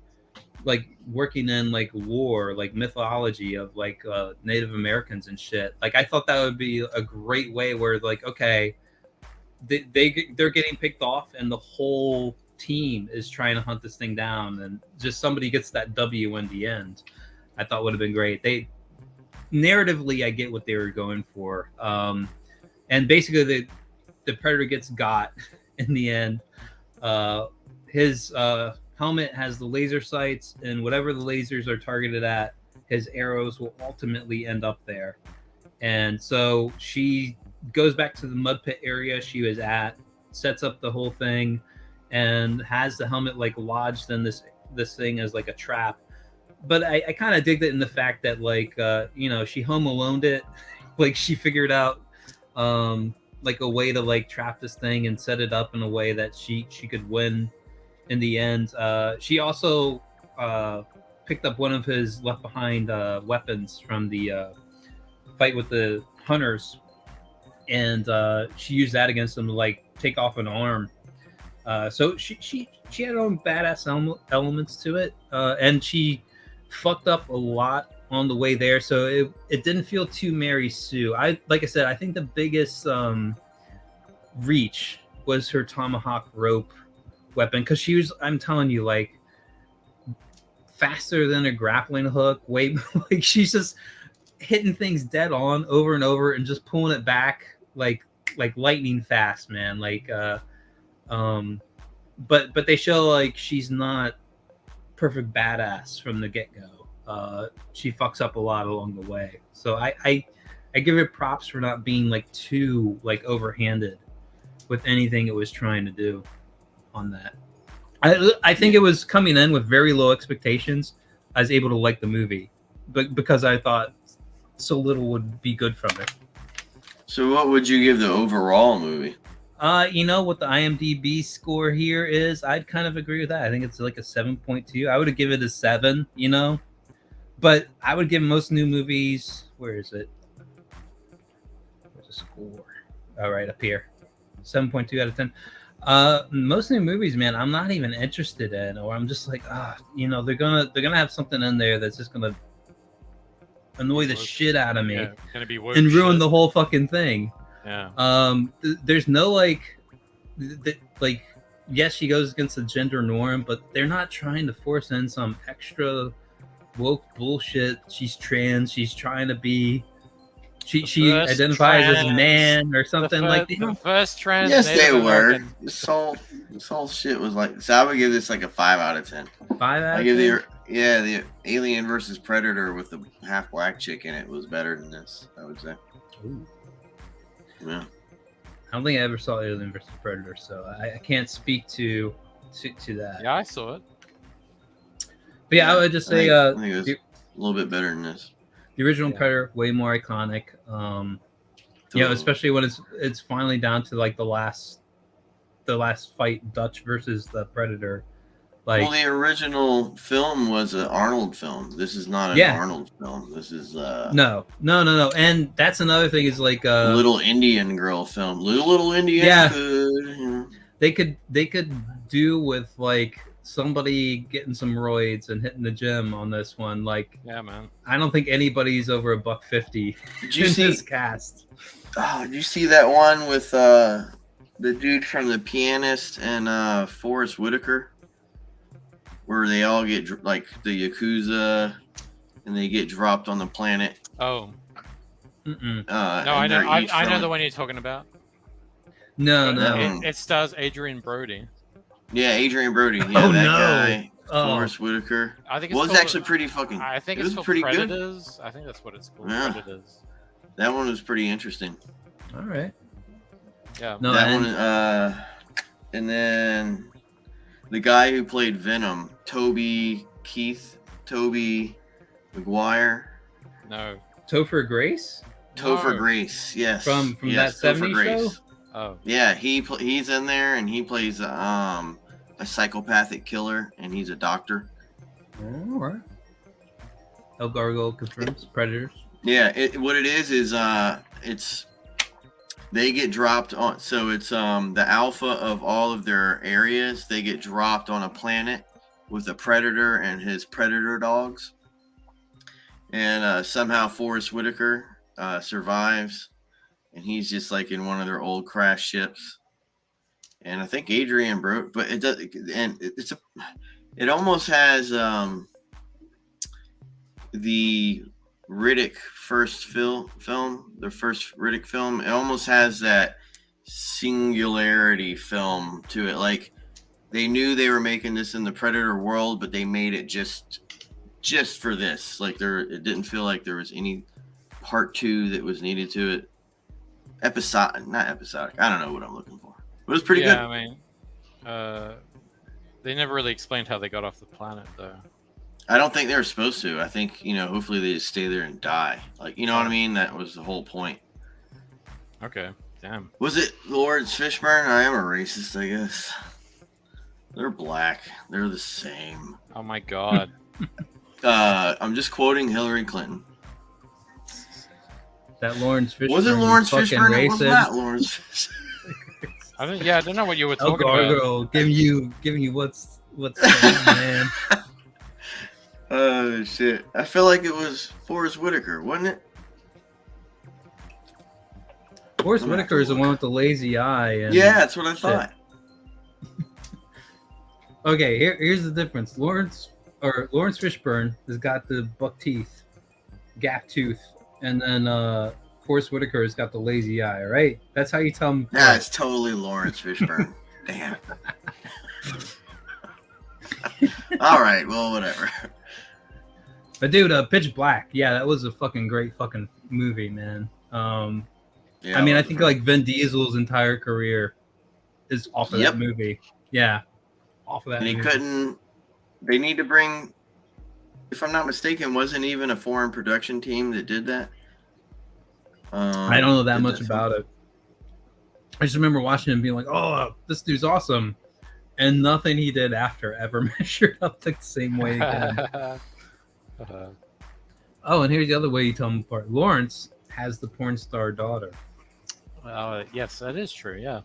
working in like lore, like mythology of like Native Americans and shit. Like I thought that would be a great way where like, okay, they're getting picked off, and the whole team is trying to hunt this thing down, and just somebody gets that W in the end, I thought would have been great. They narratively, I get what they were going for, and basically the predator gets got in the end. His helmet has the laser sights, and whatever the lasers are targeted at, his arrows will ultimately end up there. And so she goes back to the mud pit area she was at, sets up the whole thing, and has the helmet like lodged in this thing as like a trap. But I kind of digged it in the fact that like she home aloned it, like she figured out like a way to like trap this thing and set it up in a way that she could win in the end. She also picked up one of his left behind weapons from the fight with the hunters, and she used that against them to like take off an arm. So she had her own badass elements to it, and she fucked up a lot on the way there, so it didn't feel too Mary Sue. Like I said, I think the biggest reach was her tomahawk rope weapon, because she was, I'm telling you, like faster than a grappling hook. Way like she's just hitting things dead on over and over and just pulling it back like lightning fast, man. Like but they show like she's not perfect badass from the get-go. She fucks up a lot along the way, so I give it props for not being like too like overhanded with anything it was trying to do on that. I think it was coming in with very low expectations. I was able to like the movie, but because I thought so little would be good from it. So what would you give the overall movie? What the IMDb score here is, I'd kind of agree with that. I think it's like a 7.2. I would have given it a 7, but I would give most new movies, where is it? Where's the score? All right, up here. 7.2 out of 10. Most new movies, man, I'm not even interested in, or I'm just like, they're gonna have something in there that's just gonna annoy the shit out of me, gonna be and ruin the whole fucking thing. Yeah. There's no like, yes, she goes against the gender norm, but they're not trying to force in some extra woke bullshit. She's trans. She's trying to be. She identifies as a man or something like that. The first trans. Yes, Native they were. American. This whole shit was like. So I would give this like a 5 out of 10. 5 out I of give 10? the Alien versus Predator with the half black chick in it was better than this, I would say. Ooh. Yeah. I don't think I ever saw Alien versus Predator, so I can't speak to that. Yeah, I saw it. But yeah, I would just say I think it was a little bit better than this. the original Predator, way more iconic. Especially when it's finally down to like the last fight, Dutch versus the Predator. Like, well, the original film was an Arnold film. This is not an Arnold film. This is no. And that's another thing is like a little Indian girl film. Little Indian they could do with like somebody getting some roids and hitting the gym on this one. Like, yeah, man. I don't think anybody's over $150 in this cast. Oh, did you see that one with the dude from The Pianist and Forrest Whitaker? Where they all get like the Yakuza, and they get dropped on the planet. Oh. No, I know the one you're talking about. No. It stars Adrian Brody. Yeah, Adrian Brody. Yeah, guy. Forrest Whitaker. I think it's actually pretty fucking. I think it's pretty Predators. Good. I think that's what it's called. Yeah. Predators. That one was pretty interesting. All right. Yeah. No, that one. And then the guy who played Venom, Toby Maguire. No. Topher Grace. Topher Grace, yes. From yes, that 70s show. Oh. Yeah, he's in there, and he plays a psychopathic killer, and he's a doctor. All right. El Gargo confirms Predators. Yeah, what it is it's they get dropped on. So it's the alpha of all of their areas. They get dropped on a planet with a predator and his predator dogs, and somehow Forrest Whitaker survives, and he's just like in one of their old crash ships, and I think Adrian broke, but it does, and it almost has the Riddick first film, the first Riddick film. It almost has that singularity film to it. Like they knew they were making this in the Predator world, but they made it just for this. Like it didn't feel like there was any part 2 that was needed to it. Not episodic. I don't know what I'm looking for. It was pretty good. Yeah, I mean, they never really explained how they got off the planet, though. I don't think they were supposed to. I think, hopefully they just stay there and die. Like, you know what I mean? That was the whole point. Okay, damn. Was it Lawrence Fishburne? I am a racist, I guess. They're black. They're the same. Oh my god. I'm just quoting Hillary Clinton. That Lawrence Fishburne. Was it Lawrence Fishburne? Racist. It was not Lawrence Fishburne. I don't know what you were El talking about. Gargo, giving you what's going on, man. Oh shit! I feel like it was Forrest Whitaker, wasn't it? Forrest Whitaker is the one with the lazy eye. And yeah, that's what I thought. Okay, here's the difference. Lawrence Fishburne has got the buck teeth, gap tooth, and then Forrest Whitaker has got the lazy eye. Right? That's how you tell him. Yeah, it's totally Lawrence Fishburne. Damn. All right. Well, whatever. But dude, Pitch Black. Yeah, that was a fucking great fucking movie, man. Yeah, I mean, I think like Vin Diesel's entire career is off of Yep. that movie. Yeah, off of that. And movie. they need to bring, if I'm not mistaken, wasn't even a foreign production team that did that. I don't know that much about it. I just remember watching him being like, "Oh, this dude's awesome," and nothing he did after ever measured up the same way again. Oh, and here's the other way you tell them apart. Lawrence has the porn star daughter. Yes, that is true. Yeah.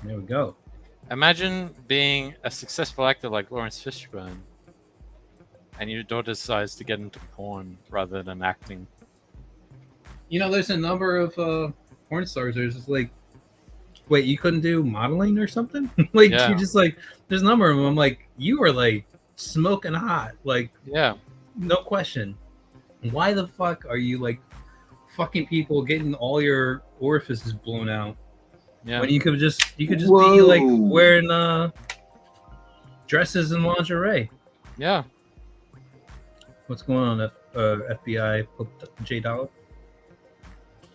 There we go. Imagine being a successful actor like Lawrence Fishburne, and your daughter decides to get into porn rather than acting. There's a number of porn stars. There's just like, wait, you couldn't do modeling or something? Like, Yeah. you just like, there's a number of them. I'm like, you were like smoking hot. Like, Yeah. no question. Why the fuck are you like fucking people, getting all your orifices blown out? Yeah. When you could just be Whoa. like wearing dresses and lingerie. Yeah. What's going on, FBI J Dollar?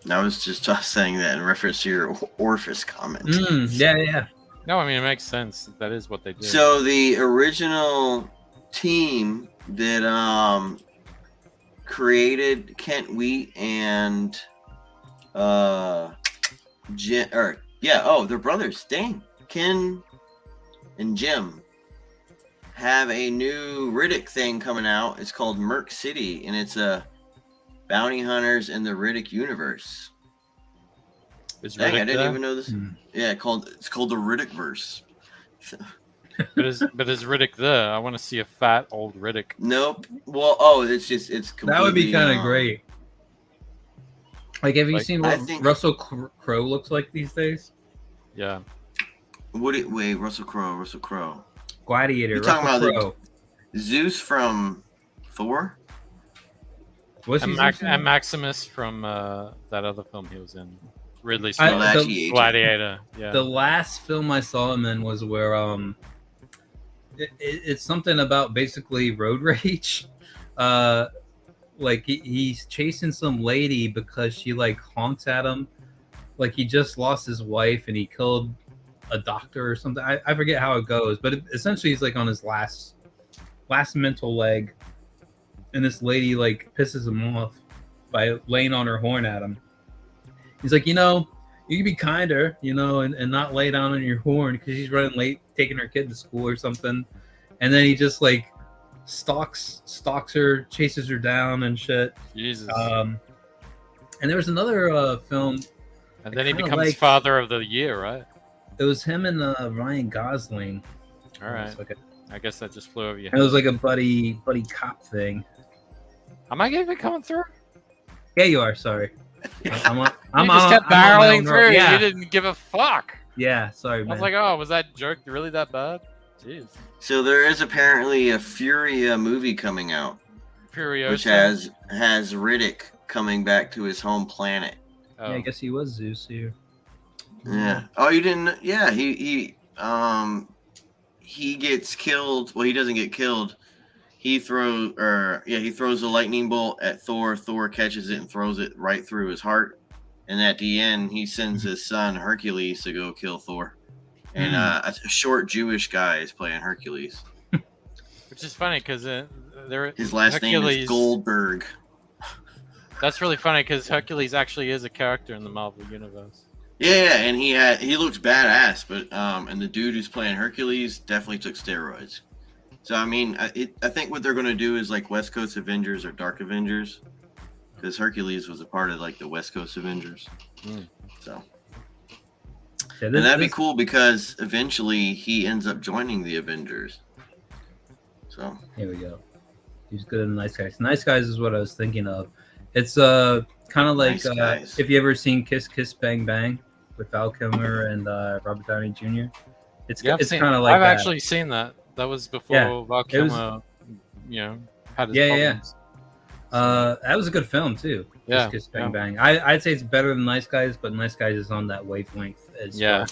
I was just saying that in reference to your orifice comment. Yeah. No, I mean, it makes sense. That is what they do. So the original team that created Kent Wheat and Jim, they're brothers. Dang, Ken and Jim have a new Riddick thing coming out. It's called Merc City, and it's a bounty hunters in the Riddick universe. Is Dang, Riddick I didn't there? even know this. Yeah, it's called the Riddick verse. But is Riddick there? I want to see a fat old Riddick. Nope. Well, it's completely, That would be kind of great. Like, have you seen I what think- Russell Crowe looks like these days? Yeah. Wait, Russell Crowe. Gladiator. You're talking Russell about Crowe. Zeus from Thor? What's And, his name? and Maximus from that other film he was in. Ridley I- Scott. Gladiator. Gladiator. Yeah. The last film I saw him in was where it's something about basically road rage. Like he's chasing some lady because she like honks at him. Like he just lost his wife and he killed a doctor or something. I forget how it goes, but essentially he's like on his last mental leg, and this lady like pisses him off by laying on her horn at him. He's like, you can be kinder, and not lay down on your horn because she's running late taking her kid to school or something. And then he just like stalks her, chases her down and shit. Jesus. And there was another film. And then he kinda becomes like- Father of the Year, right? It was him and Ryan Gosling. All right. It was, like I guess that just flew over your it head. was like a buddy cop thing. Am I even coming through? Yeah, you are. Sorry. I'm You just kept barreling through. Yeah. You didn't give a fuck. Yeah, sorry, I man. was like, oh, was that joke really that bad? Jeez. So there is apparently a Furia movie coming out, Furiosa. which has Riddick coming back to his home planet. Oh. Yeah, I guess he was Zeus here. Yeah. Oh, you didn't? Yeah. He gets killed. Well, he doesn't get killed. He throws a lightning bolt at Thor. Thor catches it and throws it right through his heart. And at the end, he sends his son Hercules to go kill Thor. And a short Jewish guy is playing Hercules. Which is funny because His last name is Goldberg. That's really funny because Hercules actually is a character in the Marvel universe. Yeah, and he looks badass, but and the dude who's playing Hercules definitely took steroids. So I mean, I think what they're gonna do is like West Coast Avengers or Dark Avengers, because Hercules was a part of like the West Coast Avengers. So. Yeah, And that'd be cool because eventually he ends up joining the Avengers. So here we go. He's good in Nice Guys. Nice Guys is what I was thinking of. It's kind of like Nice if you ever seen Kiss Kiss Bang Bang with Val Kilmer and Robert Downey Jr. It's kind of like I've that. actually seen that. That was before Val Kilmer, had his problems. That was a good film too. Yeah, Kiss Kiss Bang Bang. I'd say it's better than Nice Guys, but Nice Guys is on that wavelength.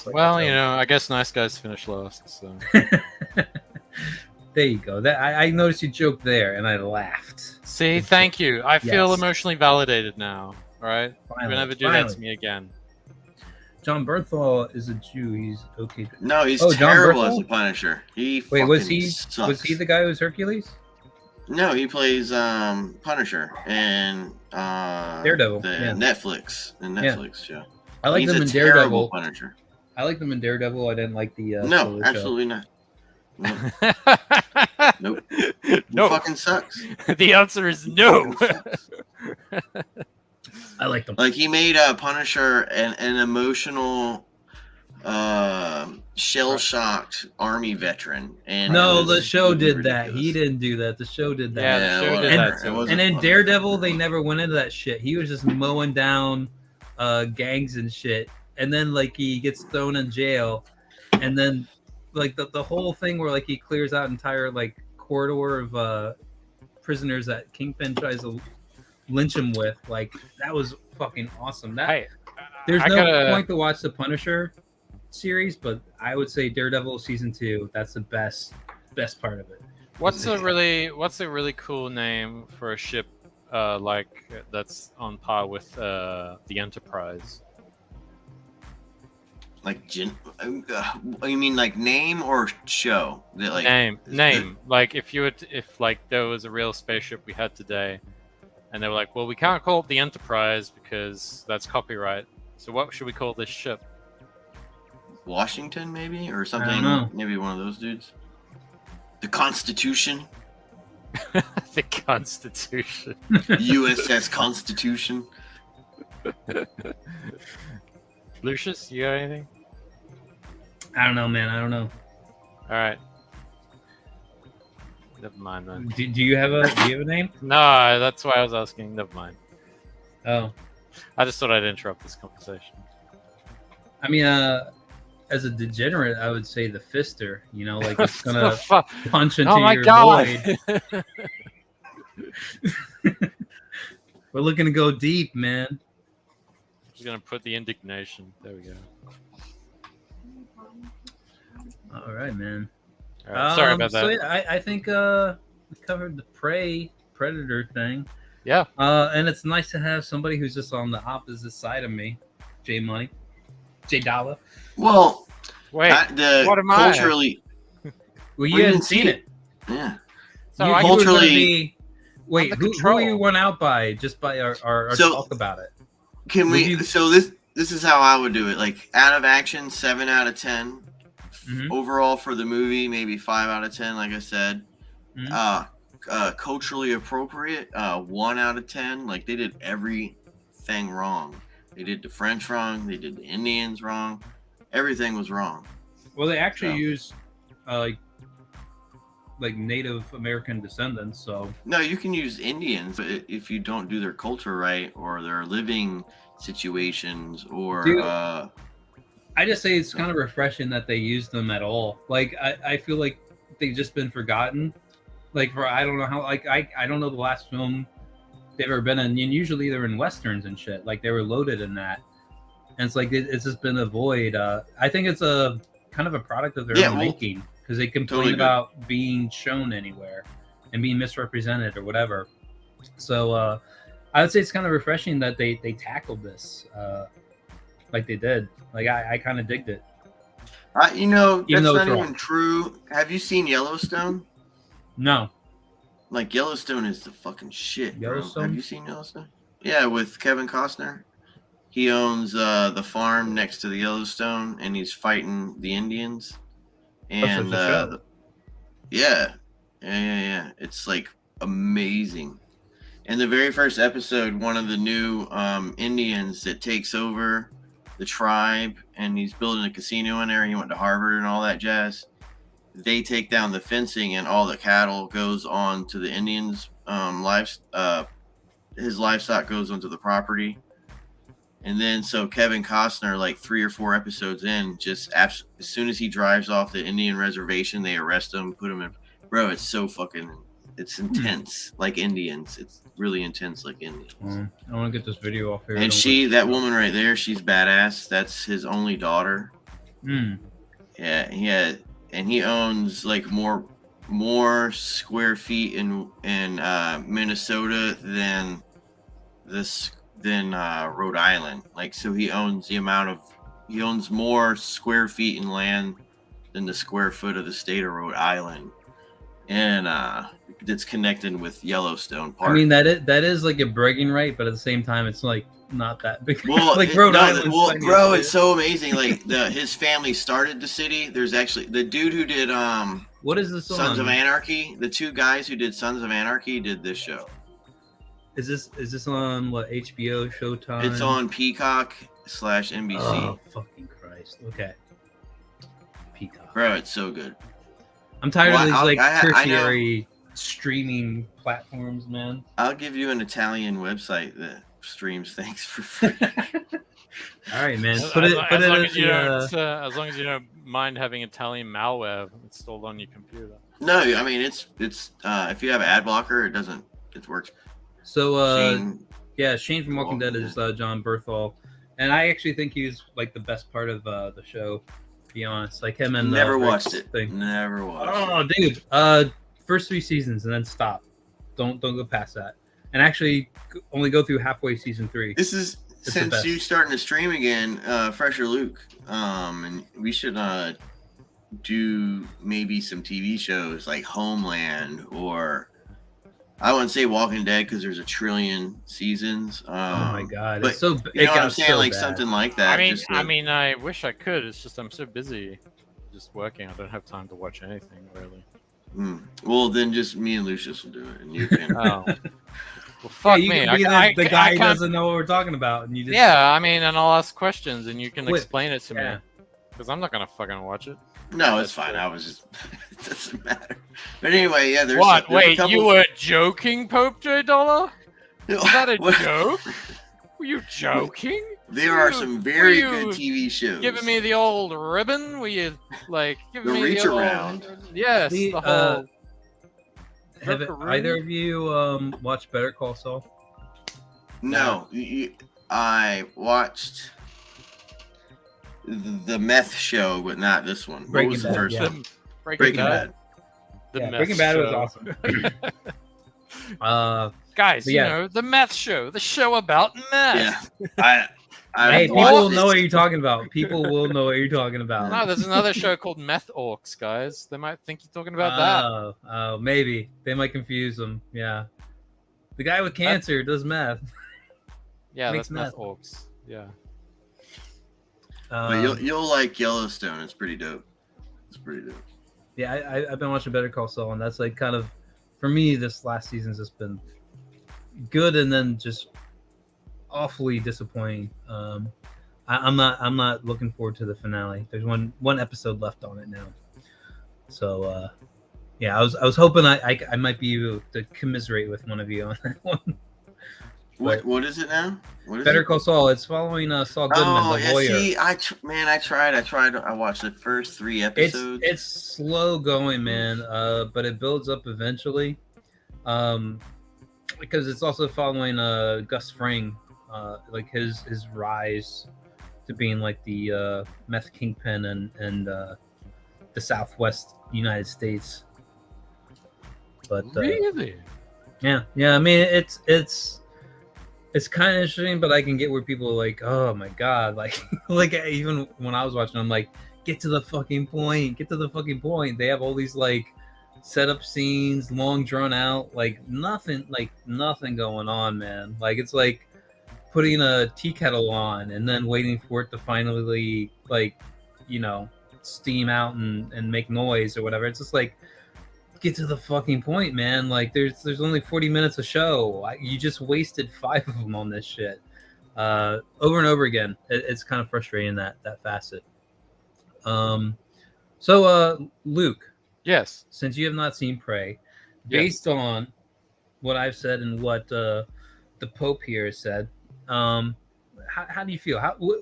Well, I guess Nice Guys finished last. So there you go. That I noticed you joked there, and I laughed. See, thank you. I feel emotionally validated now. All right, Finally, you'll never do that to me again. John Bernthal is a Jew. He's okay. No, he's terrible as a Punisher. Was he the guy who's Hercules? No, he plays Punisher and Daredevil. The Netflix show. I like them in terrible Daredevil. Punisher. I like them in Daredevil. I didn't like the no, absolutely not. Nope. No. Fucking sucks. The answer is no. I like them. Like he made Punisher an emotional, shell-shocked army veteran. And the show did that. He didn't do that. The show did that. Yeah, the show did that too. And in Daredevil, they never went into that shit. He was just mowing down gangs and shit. And then like he gets thrown in jail, and then like the whole thing where like he clears out entire like corridor of prisoners that Kingpin tries to lynch him with, like that was fucking awesome. There's no point to watch the Punisher series, but I would say Daredevil season 2. That's the best part of it. What's a really cool name for a ship like that's on par with the Enterprise? Like you mean like name or show? Like name. Like if there was a real spaceship we had today, and they were like, well, we can't call it the Enterprise because that's copyright. So what should we call this ship? Washington, maybe, or something. Maybe one of those dudes. The Constitution. The Constitution. USS Constitution. Lucius, you got anything? I don't know, man. I don't know. All right. Never mind then. Do you have a name? No, that's why I was asking. Never mind. Oh. I just thought I'd interrupt this conversation. I mean, as a degenerate, I would say the Fister. You know, like it's gonna punch into your void. We're looking to go deep, man. Just gonna put the indignation. There we go. All right, man. All right, sorry about that. So yeah, I think we covered the predator thing. Yeah. And it's nice to have somebody who's just on the opposite side of me, J Money, J Dollar. Well, wait, what am culturally, I? Well, you hadn't seen it. Yeah. So you culturally, wait, who you went out by just by our talk about it? Can we? So this is how I would do it. Like out of action, 7 out of 10. Mm-hmm. Overall for the movie, maybe 5 out of 10. Like I said, culturally appropriate, 1 out of 10. Like they did everything wrong. They did the French wrong. They did the Indians wrong. Everything was wrong. Well, they actually used like Native American descendants. So no, you can use Indians, but if you don't do their culture right or their living situations or I just say it's kind of refreshing that they use them at all. Like I feel like they've just been forgotten. Like for I don't know how like I don't know the last film they've ever been in. And usually they're in westerns and shit. Like they were loaded in that, and it's like it's just been a void. I think it's a kind of a product of their own making because they complain totally about being shown anywhere and being misrepresented or whatever. So I would say it's kind of refreshing that they tackled this like they did. Like I kind of digged it. You know, Even that's though not it's even wrong. true. Have you seen Yellowstone? No, Like Yellowstone is the fucking shit, bro. Yellowstone? Have you seen Yellowstone? Yeah, with Kevin Costner. He owns the farm next to the Yellowstone, and he's fighting the Indians. And such a show. yeah, it's like amazing. In the very first episode, one of the new Indians that takes over the tribe, and he's building a casino in there. He went to Harvard and all that jazz. They take down the fencing, and all the cattle goes on to the Indians' his livestock goes onto the property. And then so Kevin Costner, like 3 or 4 episodes in, just as soon as he drives off the Indian reservation, they arrest him, put him in. Bro, it's so fucking, it's intense, like Indians. It's really intense, like Indians. I want to get this video off here. And that woman right there, she's badass. That's his only daughter. Yeah, and he owns like more square feet in Minnesota than Rhode Island. Like, so he owns more square feet in land than the square foot of the state of Rhode Island, and it's connected with Yellowstone Park. I mean that is like a bragging right, but at the same time, it's like not that big. Well, like Rhode Island. Well, bro, it's so amazing. Like his family started the city. There's actually the dude who did what is this Sons on? of Anarchy. The 2 guys who did Sons of Anarchy did this show. Is this on what, HBO, Showtime? It's on Peacock/NBC. Oh fucking Christ! Okay, Peacock. Bro, it's so good. I'm tired of these I tertiary streaming platforms, man. I'll give you an Italian website that streams things for free. All right, man. As long as you don't mind having Italian malware installed on your computer. No, I mean it's if you have ad blocker, it works. So Shane from Walking Dead is John Berthal, and I actually think he's like the best part of the show. To be honest, like him and Never Rick watched it. thing. Never watched it. Oh, dude. First 3 seasons and then stop. Don't go past that. And actually, only go through halfway season 3. This is since you starting to stream again, Fresher Luke. And we should do maybe some TV shows like Homeland, or I wouldn't say Walking Dead because there's a trillion seasons. Oh my god, but it's so. You know what I'm saying? So like bad. something like that. I mean, I wish I could. It's just I'm so busy, just working. I don't have time to watch anything really. Well, then just me and Lucius will do it, and you can. Oh. Well, fuck you me. Can be the guy who doesn't know what we're talking about, and you just. Yeah, I mean, and I'll ask questions, and you can explain it to Yeah. me, because I'm not gonna fucking watch it. No, it's fine. I was just. It doesn't matter. But anyway, yeah. There's What? there's a Wait, couple you were joking, Pope J Dollar? Is Is that a joke? Were you joking? There are some very good TV shows. Giving me the old ribbon? Were you like giving The me reach the old... around. Yes, the whole. Have either of you watched Better Call Saul? No, I watched the meth show, but not this one. Breaking what was the Bad, first yeah. one? Breaking Bad. The meth Breaking Bad was show. awesome. Guys, yeah. you know, the meth show, the show about meth. Yeah, Hey, people will know what you're talking about. People will know what you're talking about. No, there's another show called Meth Orcs, guys. They might think you're talking about that. Oh, maybe they might confuse them. Yeah, the guy with cancer does meth. Yeah, Makes that's Meth meth. Orcs. Yeah. But you'll like Yellowstone. It's pretty dope. It's pretty dope. Yeah, I've been watching Better Call Saul, and that's like kind of, for me, this last season's just been good, and then just awfully disappointing. I'm not looking forward to the finale. There's one episode left on it now, so yeah, I was hoping I might be able to commiserate with one of you on that one. What is it now? What is Better it? Call Saul. It's following Saul Goodman, Oh, the yeah. lawyer. See, I tried. I watched the first 3 episodes. It's slow going, man. But it builds up eventually. Because it's also following Gus Fring, like his rise to being like the meth kingpin and the Southwest United States. But Really? yeah. I mean, it's kind of interesting, but I can get where people are like, oh my god, like like even when I was watching, I'm like, get to the fucking point. They have all these like setup scenes, long drawn out, like nothing going on, man. Like it's like putting a tea kettle on and then waiting for it to finally like, steam out and make noise or whatever. It's just like, get to the fucking point, man. Like there's only 40 minutes of show. You just wasted 5 of them on this shit over and over again. It's kind of frustrating, that facet. So Luke, Yes. since you have not seen Prey, based on what I've said and what the Pope here has said, how do you feel?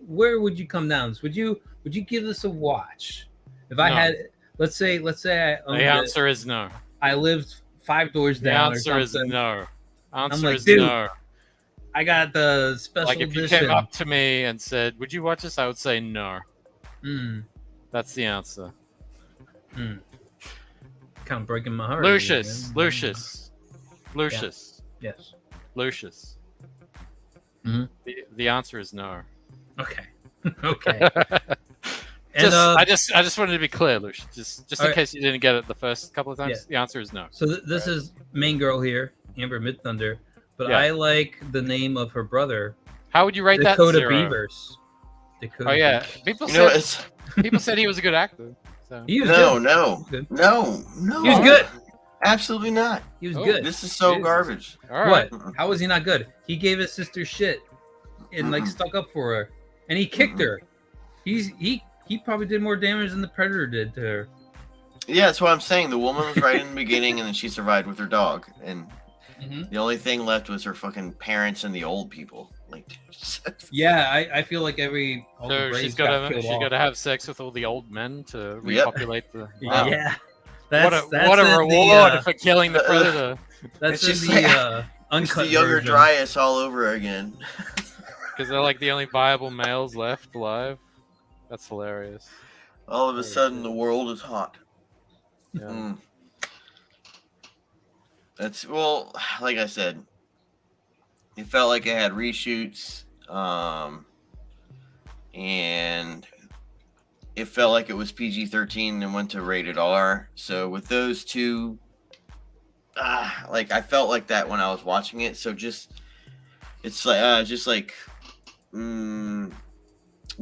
Where would you come down? Would you give this a watch? If I had, let's say I owned The answer is no. I lived 5 doors The down. answer is no. Answer like, is dude, no. I got the special Like if you edition. came up to me and said, "Would you watch this?" I would say no. That's the answer. Kind of breaking my heart. Lucius. Yes. Lucius. Mhm. The answer is no. Okay. Okay. And, I just wanted to be clear, Lucius. Just in right. case you didn't get it the first couple of times, Yeah. the answer is no. So this is main girl here, Amber Midthunder, but Yeah. I like the name of her brother, How would you rate Dakota that? 0? Beavers. Dakota Oh yeah, Beavers. people said he was a good actor. So. He was No, good. no, Good. no. He was good. Absolutely not. He was Oh, good. This is so Jesus. garbage. All right. What? How was he not good? He gave his sister shit and like stuck up for her, and he kicked her. He probably did more damage than the Predator did to her. Yeah, that's what I'm saying. The woman was right in the beginning, and then she survived with her dog, and the only thing left was her fucking parents and the old people. Like, Yeah, I feel like all the So Braves she's got got killed off. to have sex with all the old men to repopulate the. Wow. Yeah. What a in reward for killing the Predator. That's It's in just the It's uncut the younger version. Dryas all over again. Because they're like the only viable males left alive. That's hilarious. All of a sudden, the world is hot. Yeah. Mm. That's well, like I said, it felt like it had reshoots, and it felt like it was PG-13 and went to rated R. So with those two, like I felt like that when I was watching it. So it's like the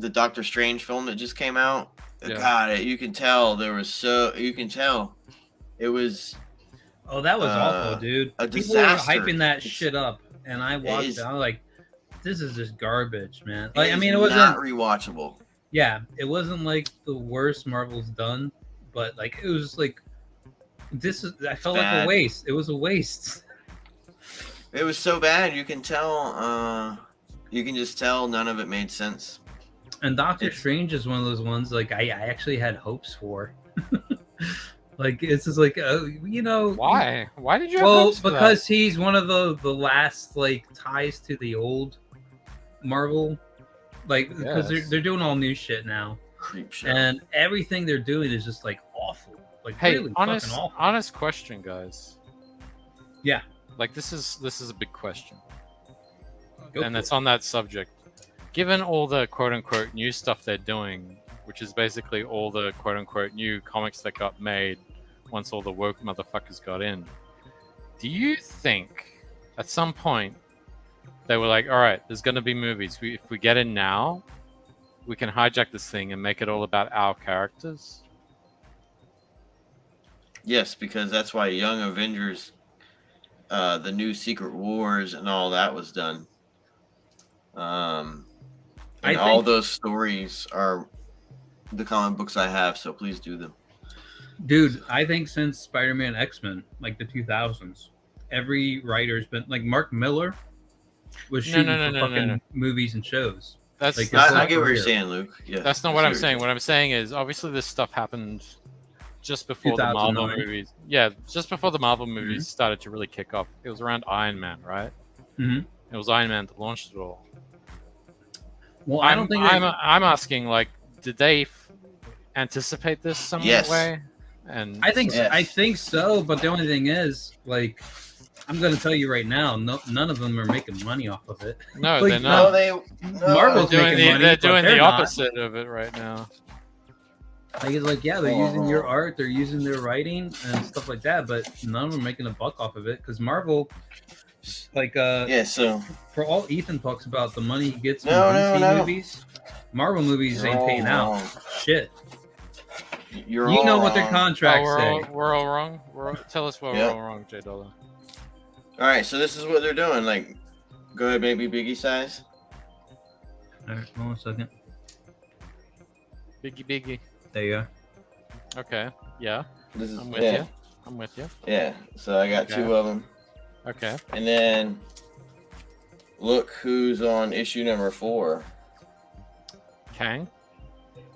Doctor Strange film that just came out. Yeah. God, you can tell it was. Oh, that was awful, dude. A People were disaster. hyping that shit up, and I watched is- it. I was like, this is just garbage, man. It Like, I mean, it is wasn't. not rewatchable. Yeah, it wasn't like the worst Marvel's done, but like it was like I felt like a bad. waste. It was a waste. It was so bad. You can tell. You can just tell none of it made sense. And Doctor It's- Strange is one of those ones like I actually had hopes for. Like it's just like Why? Why did you have Well, hopes for that? because he's one of the last like ties to the old Marvel, like because Yes. they're doing all new shit now, Creep show. and everything they're doing is just like awful, like Hey, really honest fucking awful. honest question, guys. Yeah. Like this is a big question. Go And for it's it. on that subject. Given all the quote unquote new stuff they're doing, which is basically all the quote unquote new comics that got made once all the woke motherfuckers got in, do you think at some point they were like, all right, there's going to be movies. If we get in now, we can hijack this thing and make it all about our characters? Yes, because that's why Young Avengers, the new Secret Wars, and all that was done. And all think- those stories are the comic books I have, so please do them. Dude, I think since Spider-Man X-Men, like the 2000s, every writer's been like Mark Miller was No, shooting no, no, for no, no, fucking no. movies and shows. That's Like, that's it's I not, get what you're career. saying, Luke. Yeah, that's not I what see I'm you're saying. What I'm saying is obviously this stuff happened just before the Marvel 2009. movies. Yeah, just before the Marvel Mm-hmm. movies started to really kick off. It was around Iron Man, right? Mhm. It was Iron Man that launched it all. Well, I don't think that, I'm asking, like, did they anticipate this some Yes. way? And I think Yes. I think so, but the only thing is, like, I'm gonna tell you right now, none of them are making money off of it. no, Like, they're No, not. they. Marvel's They're doing making money, they're but doing they're the not. opposite of it right now. Like, it's like, yeah, they're Oh. using your art, they're using their writing and stuff like that, but none of them are making a buck off of it because Marvel, like, Yeah. So for all Ethan talks about the money he gets from No, DC no. movies, Marvel movies You're ain't all paying out wrong. shit. You're You all know what their wrong. contracts say. We're all wrong. Tell us why Yeah. we're all wrong, J Dollar. All right. So this is what they're doing. Like, go ahead, maybe Biggie size. All right, hold on a second. Biggie. There you go. Okay. Yeah, This is I'm with yeah, you. I'm with you. yeah. So I got Okay. 2 of them, Okay. and then look who's on issue number 4. Kang.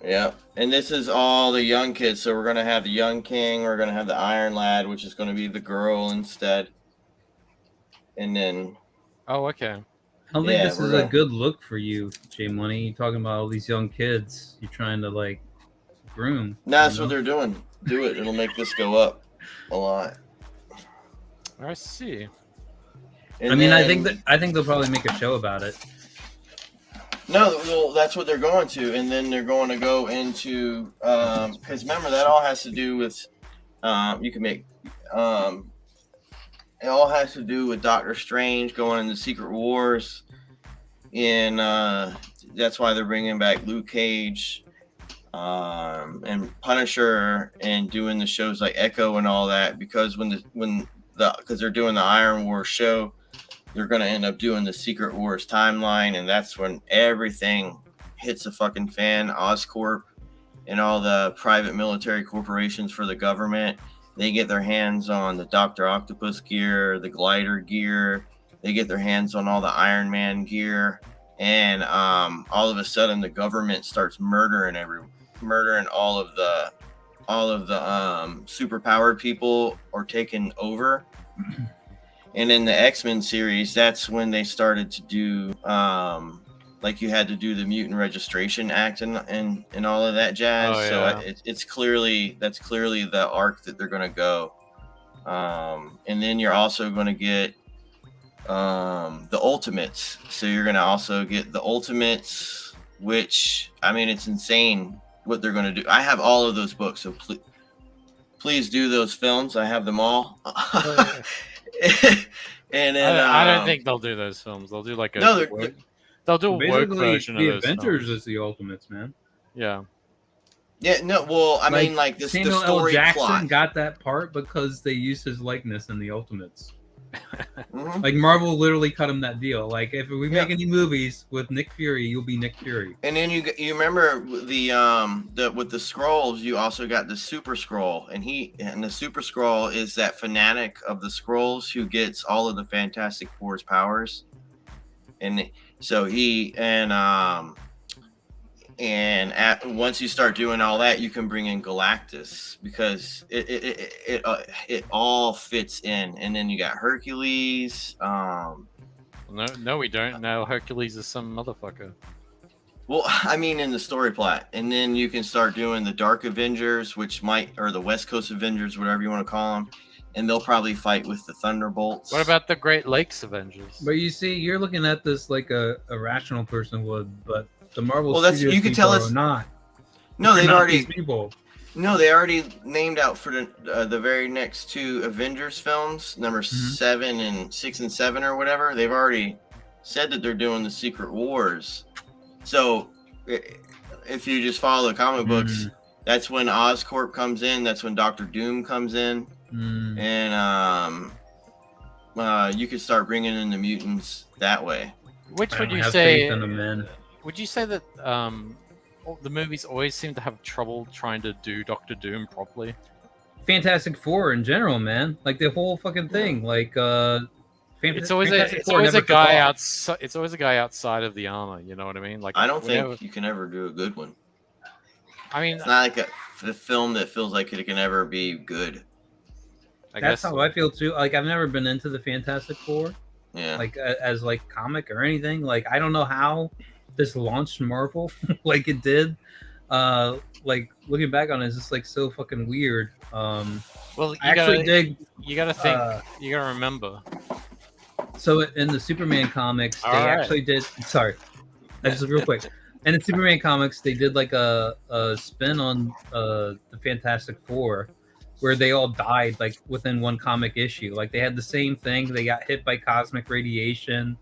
Yep. And this is all the young kids. So we're gonna have the young king. We're gonna have the Iron Lad, which is gonna be the girl instead. And then Oh, okay. I don't think Yeah, this we're is a gonna- good look for you, J Money. You're talking about all these young kids you're trying to, like, groom. that's you what know? they're doing. Do it. It'll make this go up a lot. I see. And I mean, I then- think they'll probably make a show about it. No, well, that's what they're going to, and then they're going to go into because remember that all has to do with you can make it all has to do with Doctor Strange going into Secret Wars, and that's why they're bringing back Luke Cage and Punisher and doing the shows like Echo and all that because because they're doing the Iron War show. They're going to end up doing the Secret Wars timeline, and that's when everything hits the fucking fan. Oscorp and all the private military corporations for the government, they get their hands on the Dr. Octopus gear, the glider gear. They get their hands on all the Iron Man gear, and all of a sudden the government starts murdering all of the superpowered people or taking over. And in the X-Men series, that's when they started to do, like you had to do the Mutant Registration Act and all of that jazz. Oh, yeah. So that's clearly the arc that they're going to go. And then you're also going to get the Ultimates. So you're going to also get the Ultimates, which, I mean, it's insane what they're going to do. I have all of those books, so please do those films. I have them all. And then I don't think they'll do those films. They'll do like a No, they'll do a woke Basically, version the of those Avengers films. is the Ultimates, man. Yeah. yeah, no, well, I mean, like this, the Samuel L. story Jackson plot. got that part because they used his likeness in the Ultimates. Mhm. Like, Marvel literally cut him that deal. Like, if we make Yeah. any movies with Nick Fury, you'll be Nick Fury. And then you remember the with the scrolls, you also got the Super Scroll, and the Super Scroll is that fanatic of the scrolls who gets all of the Fantastic Four's powers, and so once you start doing all that, you can bring in Galactus because it all fits in, and then you got Hercules. No, we don't. Now Hercules is some motherfucker. Well, I mean, in the story plot, and then you can start doing the Dark Avengers, or the West Coast Avengers, whatever you want to call them, and they'll probably fight with the Thunderbolts. What about the Great Lakes Avengers? But you see, you're looking at this like a rational person would, but the Marvel Well, that's- Studios you can people tell are us- not. No, They're they've not already these people. they already named out for the very next 2 Avengers films, number 7 and 6 and 7 or whatever. They've already said that they're doing the Secret Wars. So if you just follow the comic books, that's when Oscorp comes in. That's when Doctor Doom comes in, and you can start bringing in the mutants that way. Which I would don't you have say? faith in them, man. Would you say that the movies always seem to have trouble trying to do Doctor Doom properly? Fantastic Four in general, man. Like the whole fucking thing. Like It's always Fantastic Four a never took guy off. outside. It's always a guy outside of the armor. You know what I mean? Like I don't whenever- think you can ever do a good one. I mean, It's not like a film that feels like it can ever be good. I That's guess how I feel too. Like I've never been into the Fantastic Four, Yeah. like as like comic or anything. Like I don't know how this launched Marvel like it did. Like looking back on it, it's just like so fucking weird. well, you I actually dig. You gotta think. uh, You gotta remember. So in the Superman comics, they All right. actually did. Sorry, just real quick. In the Superman comics, they did like a spin on the Fantastic Four, where they all died like within one comic issue. Like they had the same thing. They got hit by cosmic radiation,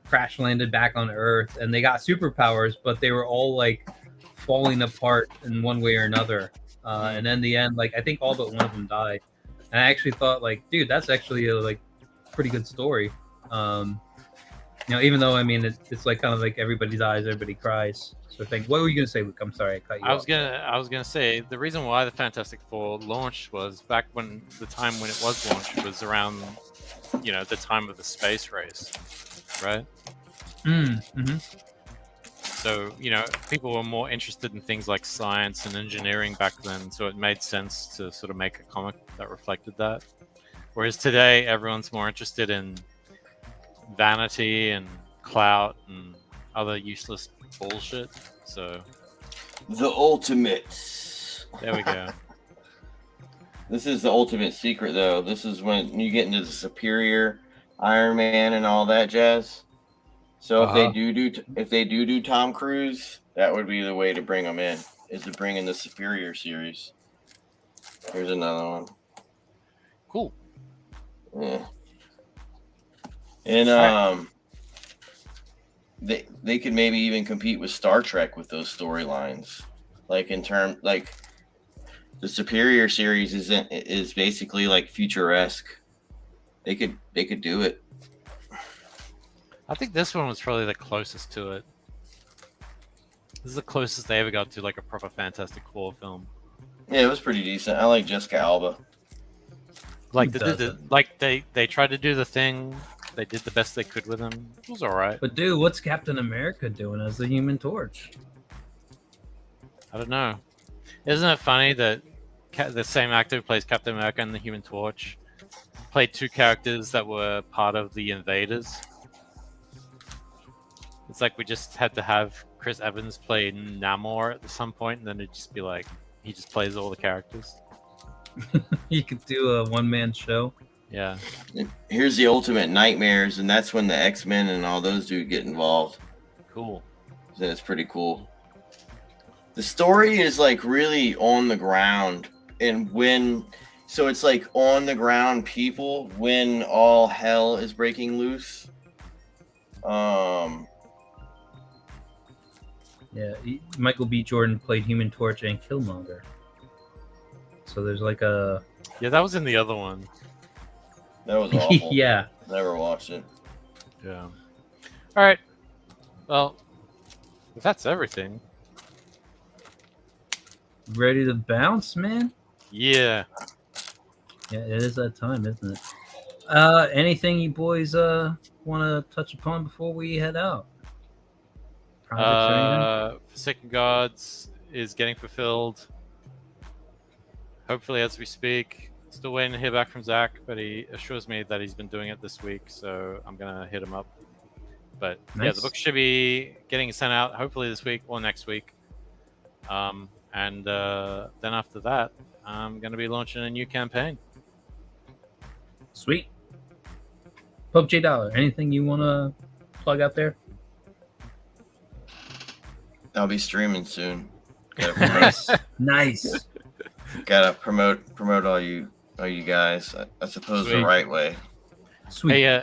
crash landed back on Earth, and they got superpowers, but they were all like falling apart in one way or another. And in the end, like I think all but one of them died. And I actually thought, like, dude, that's actually a like pretty good story. Even though I mean it's like kind of like everybody dies, everybody cries. So I think, what were you gonna say, Luke? I'm sorry, I cut you I off. was gonna say the reason why the Fantastic Four launched was back when the time when it was launched was around, the time of the space race, right? Mm-hmm. So people were more interested in things like science and engineering back then, so it made sense to sort of make a comic that reflected that. Whereas today, everyone's more interested in vanity and clout and other useless bullshit. So The Ultimates. there we go. This is the ultimate secret, though. This is when you get into the superior Iron Man and all that jazz. So if they do Tom Cruise, that would be the way to bring them in, is to bring in the superior series. Here's another one. Cool. Yeah. And they could maybe even compete with Star Trek with those storylines. Like the superior series is basically like futuresque. They could do it. I think this one was probably the closest to it. This is the closest they ever got to like a proper Fantastic Four film. Yeah, it was pretty decent. I like Jessica Alba. Like Who they did doesn't? they tried to do the thing. They did the best they could with him. It was all right. But dude, what's Captain America doing as the Human Torch? I don't know. Isn't it funny that the same actor who plays Captain America and the Human Torch played two characters that were part of the Invaders? It's like we just had to have Chris Evans play Namor at some point, and then it'd just be like he just plays all the characters. You could do a one-man show. Yeah. Here's the Ultimate Nightmares, and that's when the X-Men and all those dudes get involved. Cool. So it's pretty cool. The story is like really on the ground, and so it's like on the ground people when all hell is breaking loose. Yeah, Michael B. Jordan played Human Torch and Killmonger. So there's like a Yeah, that was in the other one. That was awful. yeah. Never watched it. Yeah. All right. Well, if that's everything. Ready to bounce, man? Yeah. Yeah, it is that time, isn't it? Anything you boys want to touch upon before we head out? Projects or anything? Forsaken Gods is getting fulfilled. Hopefully, as we speak. Still waiting to hear back from Zach, but he assures me that he's been doing it this week, so I'm gonna hit him up. But yeah, Nice. the book should be getting sent out hopefully this week or next week. And then after that, I'm gonna be launching a new campaign. Sweet. Pope J Dollar, anything you want to plug out there? I'll be streaming soon. Nice. Nice. Gotta promote all you guys. I suppose Sweet. the right way. Sweet. Hey,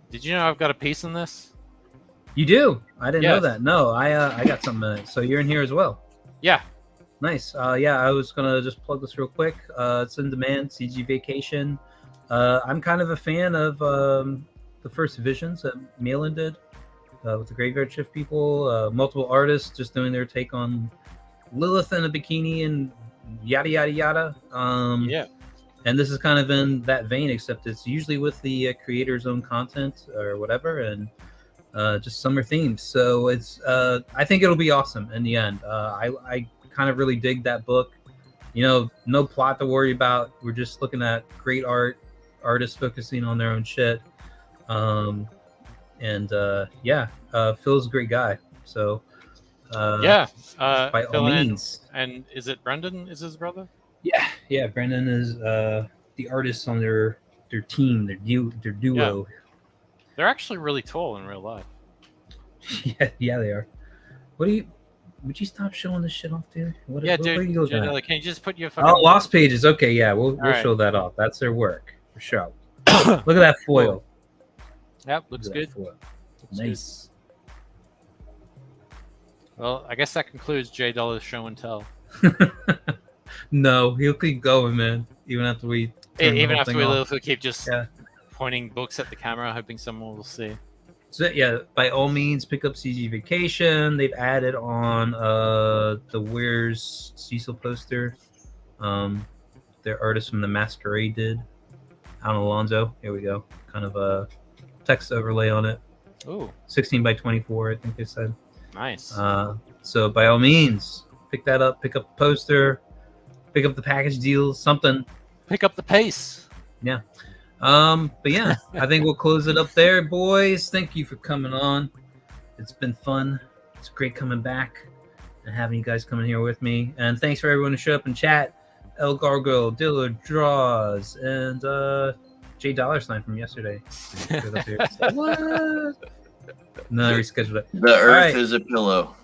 did you know I've got a piece in this? You do? I didn't know Yes. that. No, I got some. So you're in here as well. Yeah. Nice. Yeah, I was gonna just plug this real quick. It's in demand. CG Vacation. I'm kind of a fan of the first visions that Malin did with the Graveyard Shift people. Multiple artists just doing their take on Lilith in a bikini and yada yada yada. Yeah. And this is kind of in that vein, except it's usually with the creator's own content or whatever, and just summer themes. So it's I think it'll be awesome in the end. I kind of really dig that book. No plot to worry about. We're just looking at great artists focusing on their own shit. Phil's a great guy. So by all means. And is it Brendan? Is his brother? Yeah. Brendan is the artist on their team, their duo. Yeah. They're actually really tall in real life. yeah, they are. Would you stop showing this shit off, dude? Dude. Can you just put your fucking... Oh, Lost Pages. Okay, yeah, we'll right. show that off. That's their work for sure. Look at that foil. Yep, looks good. Nice. Well, I guess that concludes J Dollar's show and tell. No, he'll keep going, man. Even after we keep just pointing books at the camera, hoping someone will see. So yeah, by all means, pick up CG Vacation. They've added on the Where's Cecil poster. Their artist from The Masquerade did. Alan Alonso. Here we go. Kind of a text overlay on it. Ooh. 16 by 24, I think they said. Nice. So by all means, pick that up. Pick up the poster. Pick up the package deals. Something. Pick up the pace. Yeah. But yeah, I think we'll close it up there, boys. Thank you for coming on. It's been fun. It's great coming back and having you guys coming here with me. And thanks for everyone who showed up and chat. El Gargoyle, Diller Draws, and J Dollar Sign from yesterday. What? No, I rescheduled it. The Earth is a pillow.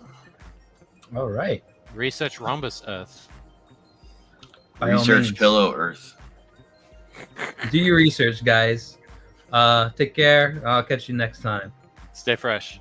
All right. Research rhombus Earth. Research pillow Earth. Do your research, guys. Take care. I'll catch you next time. Stay fresh.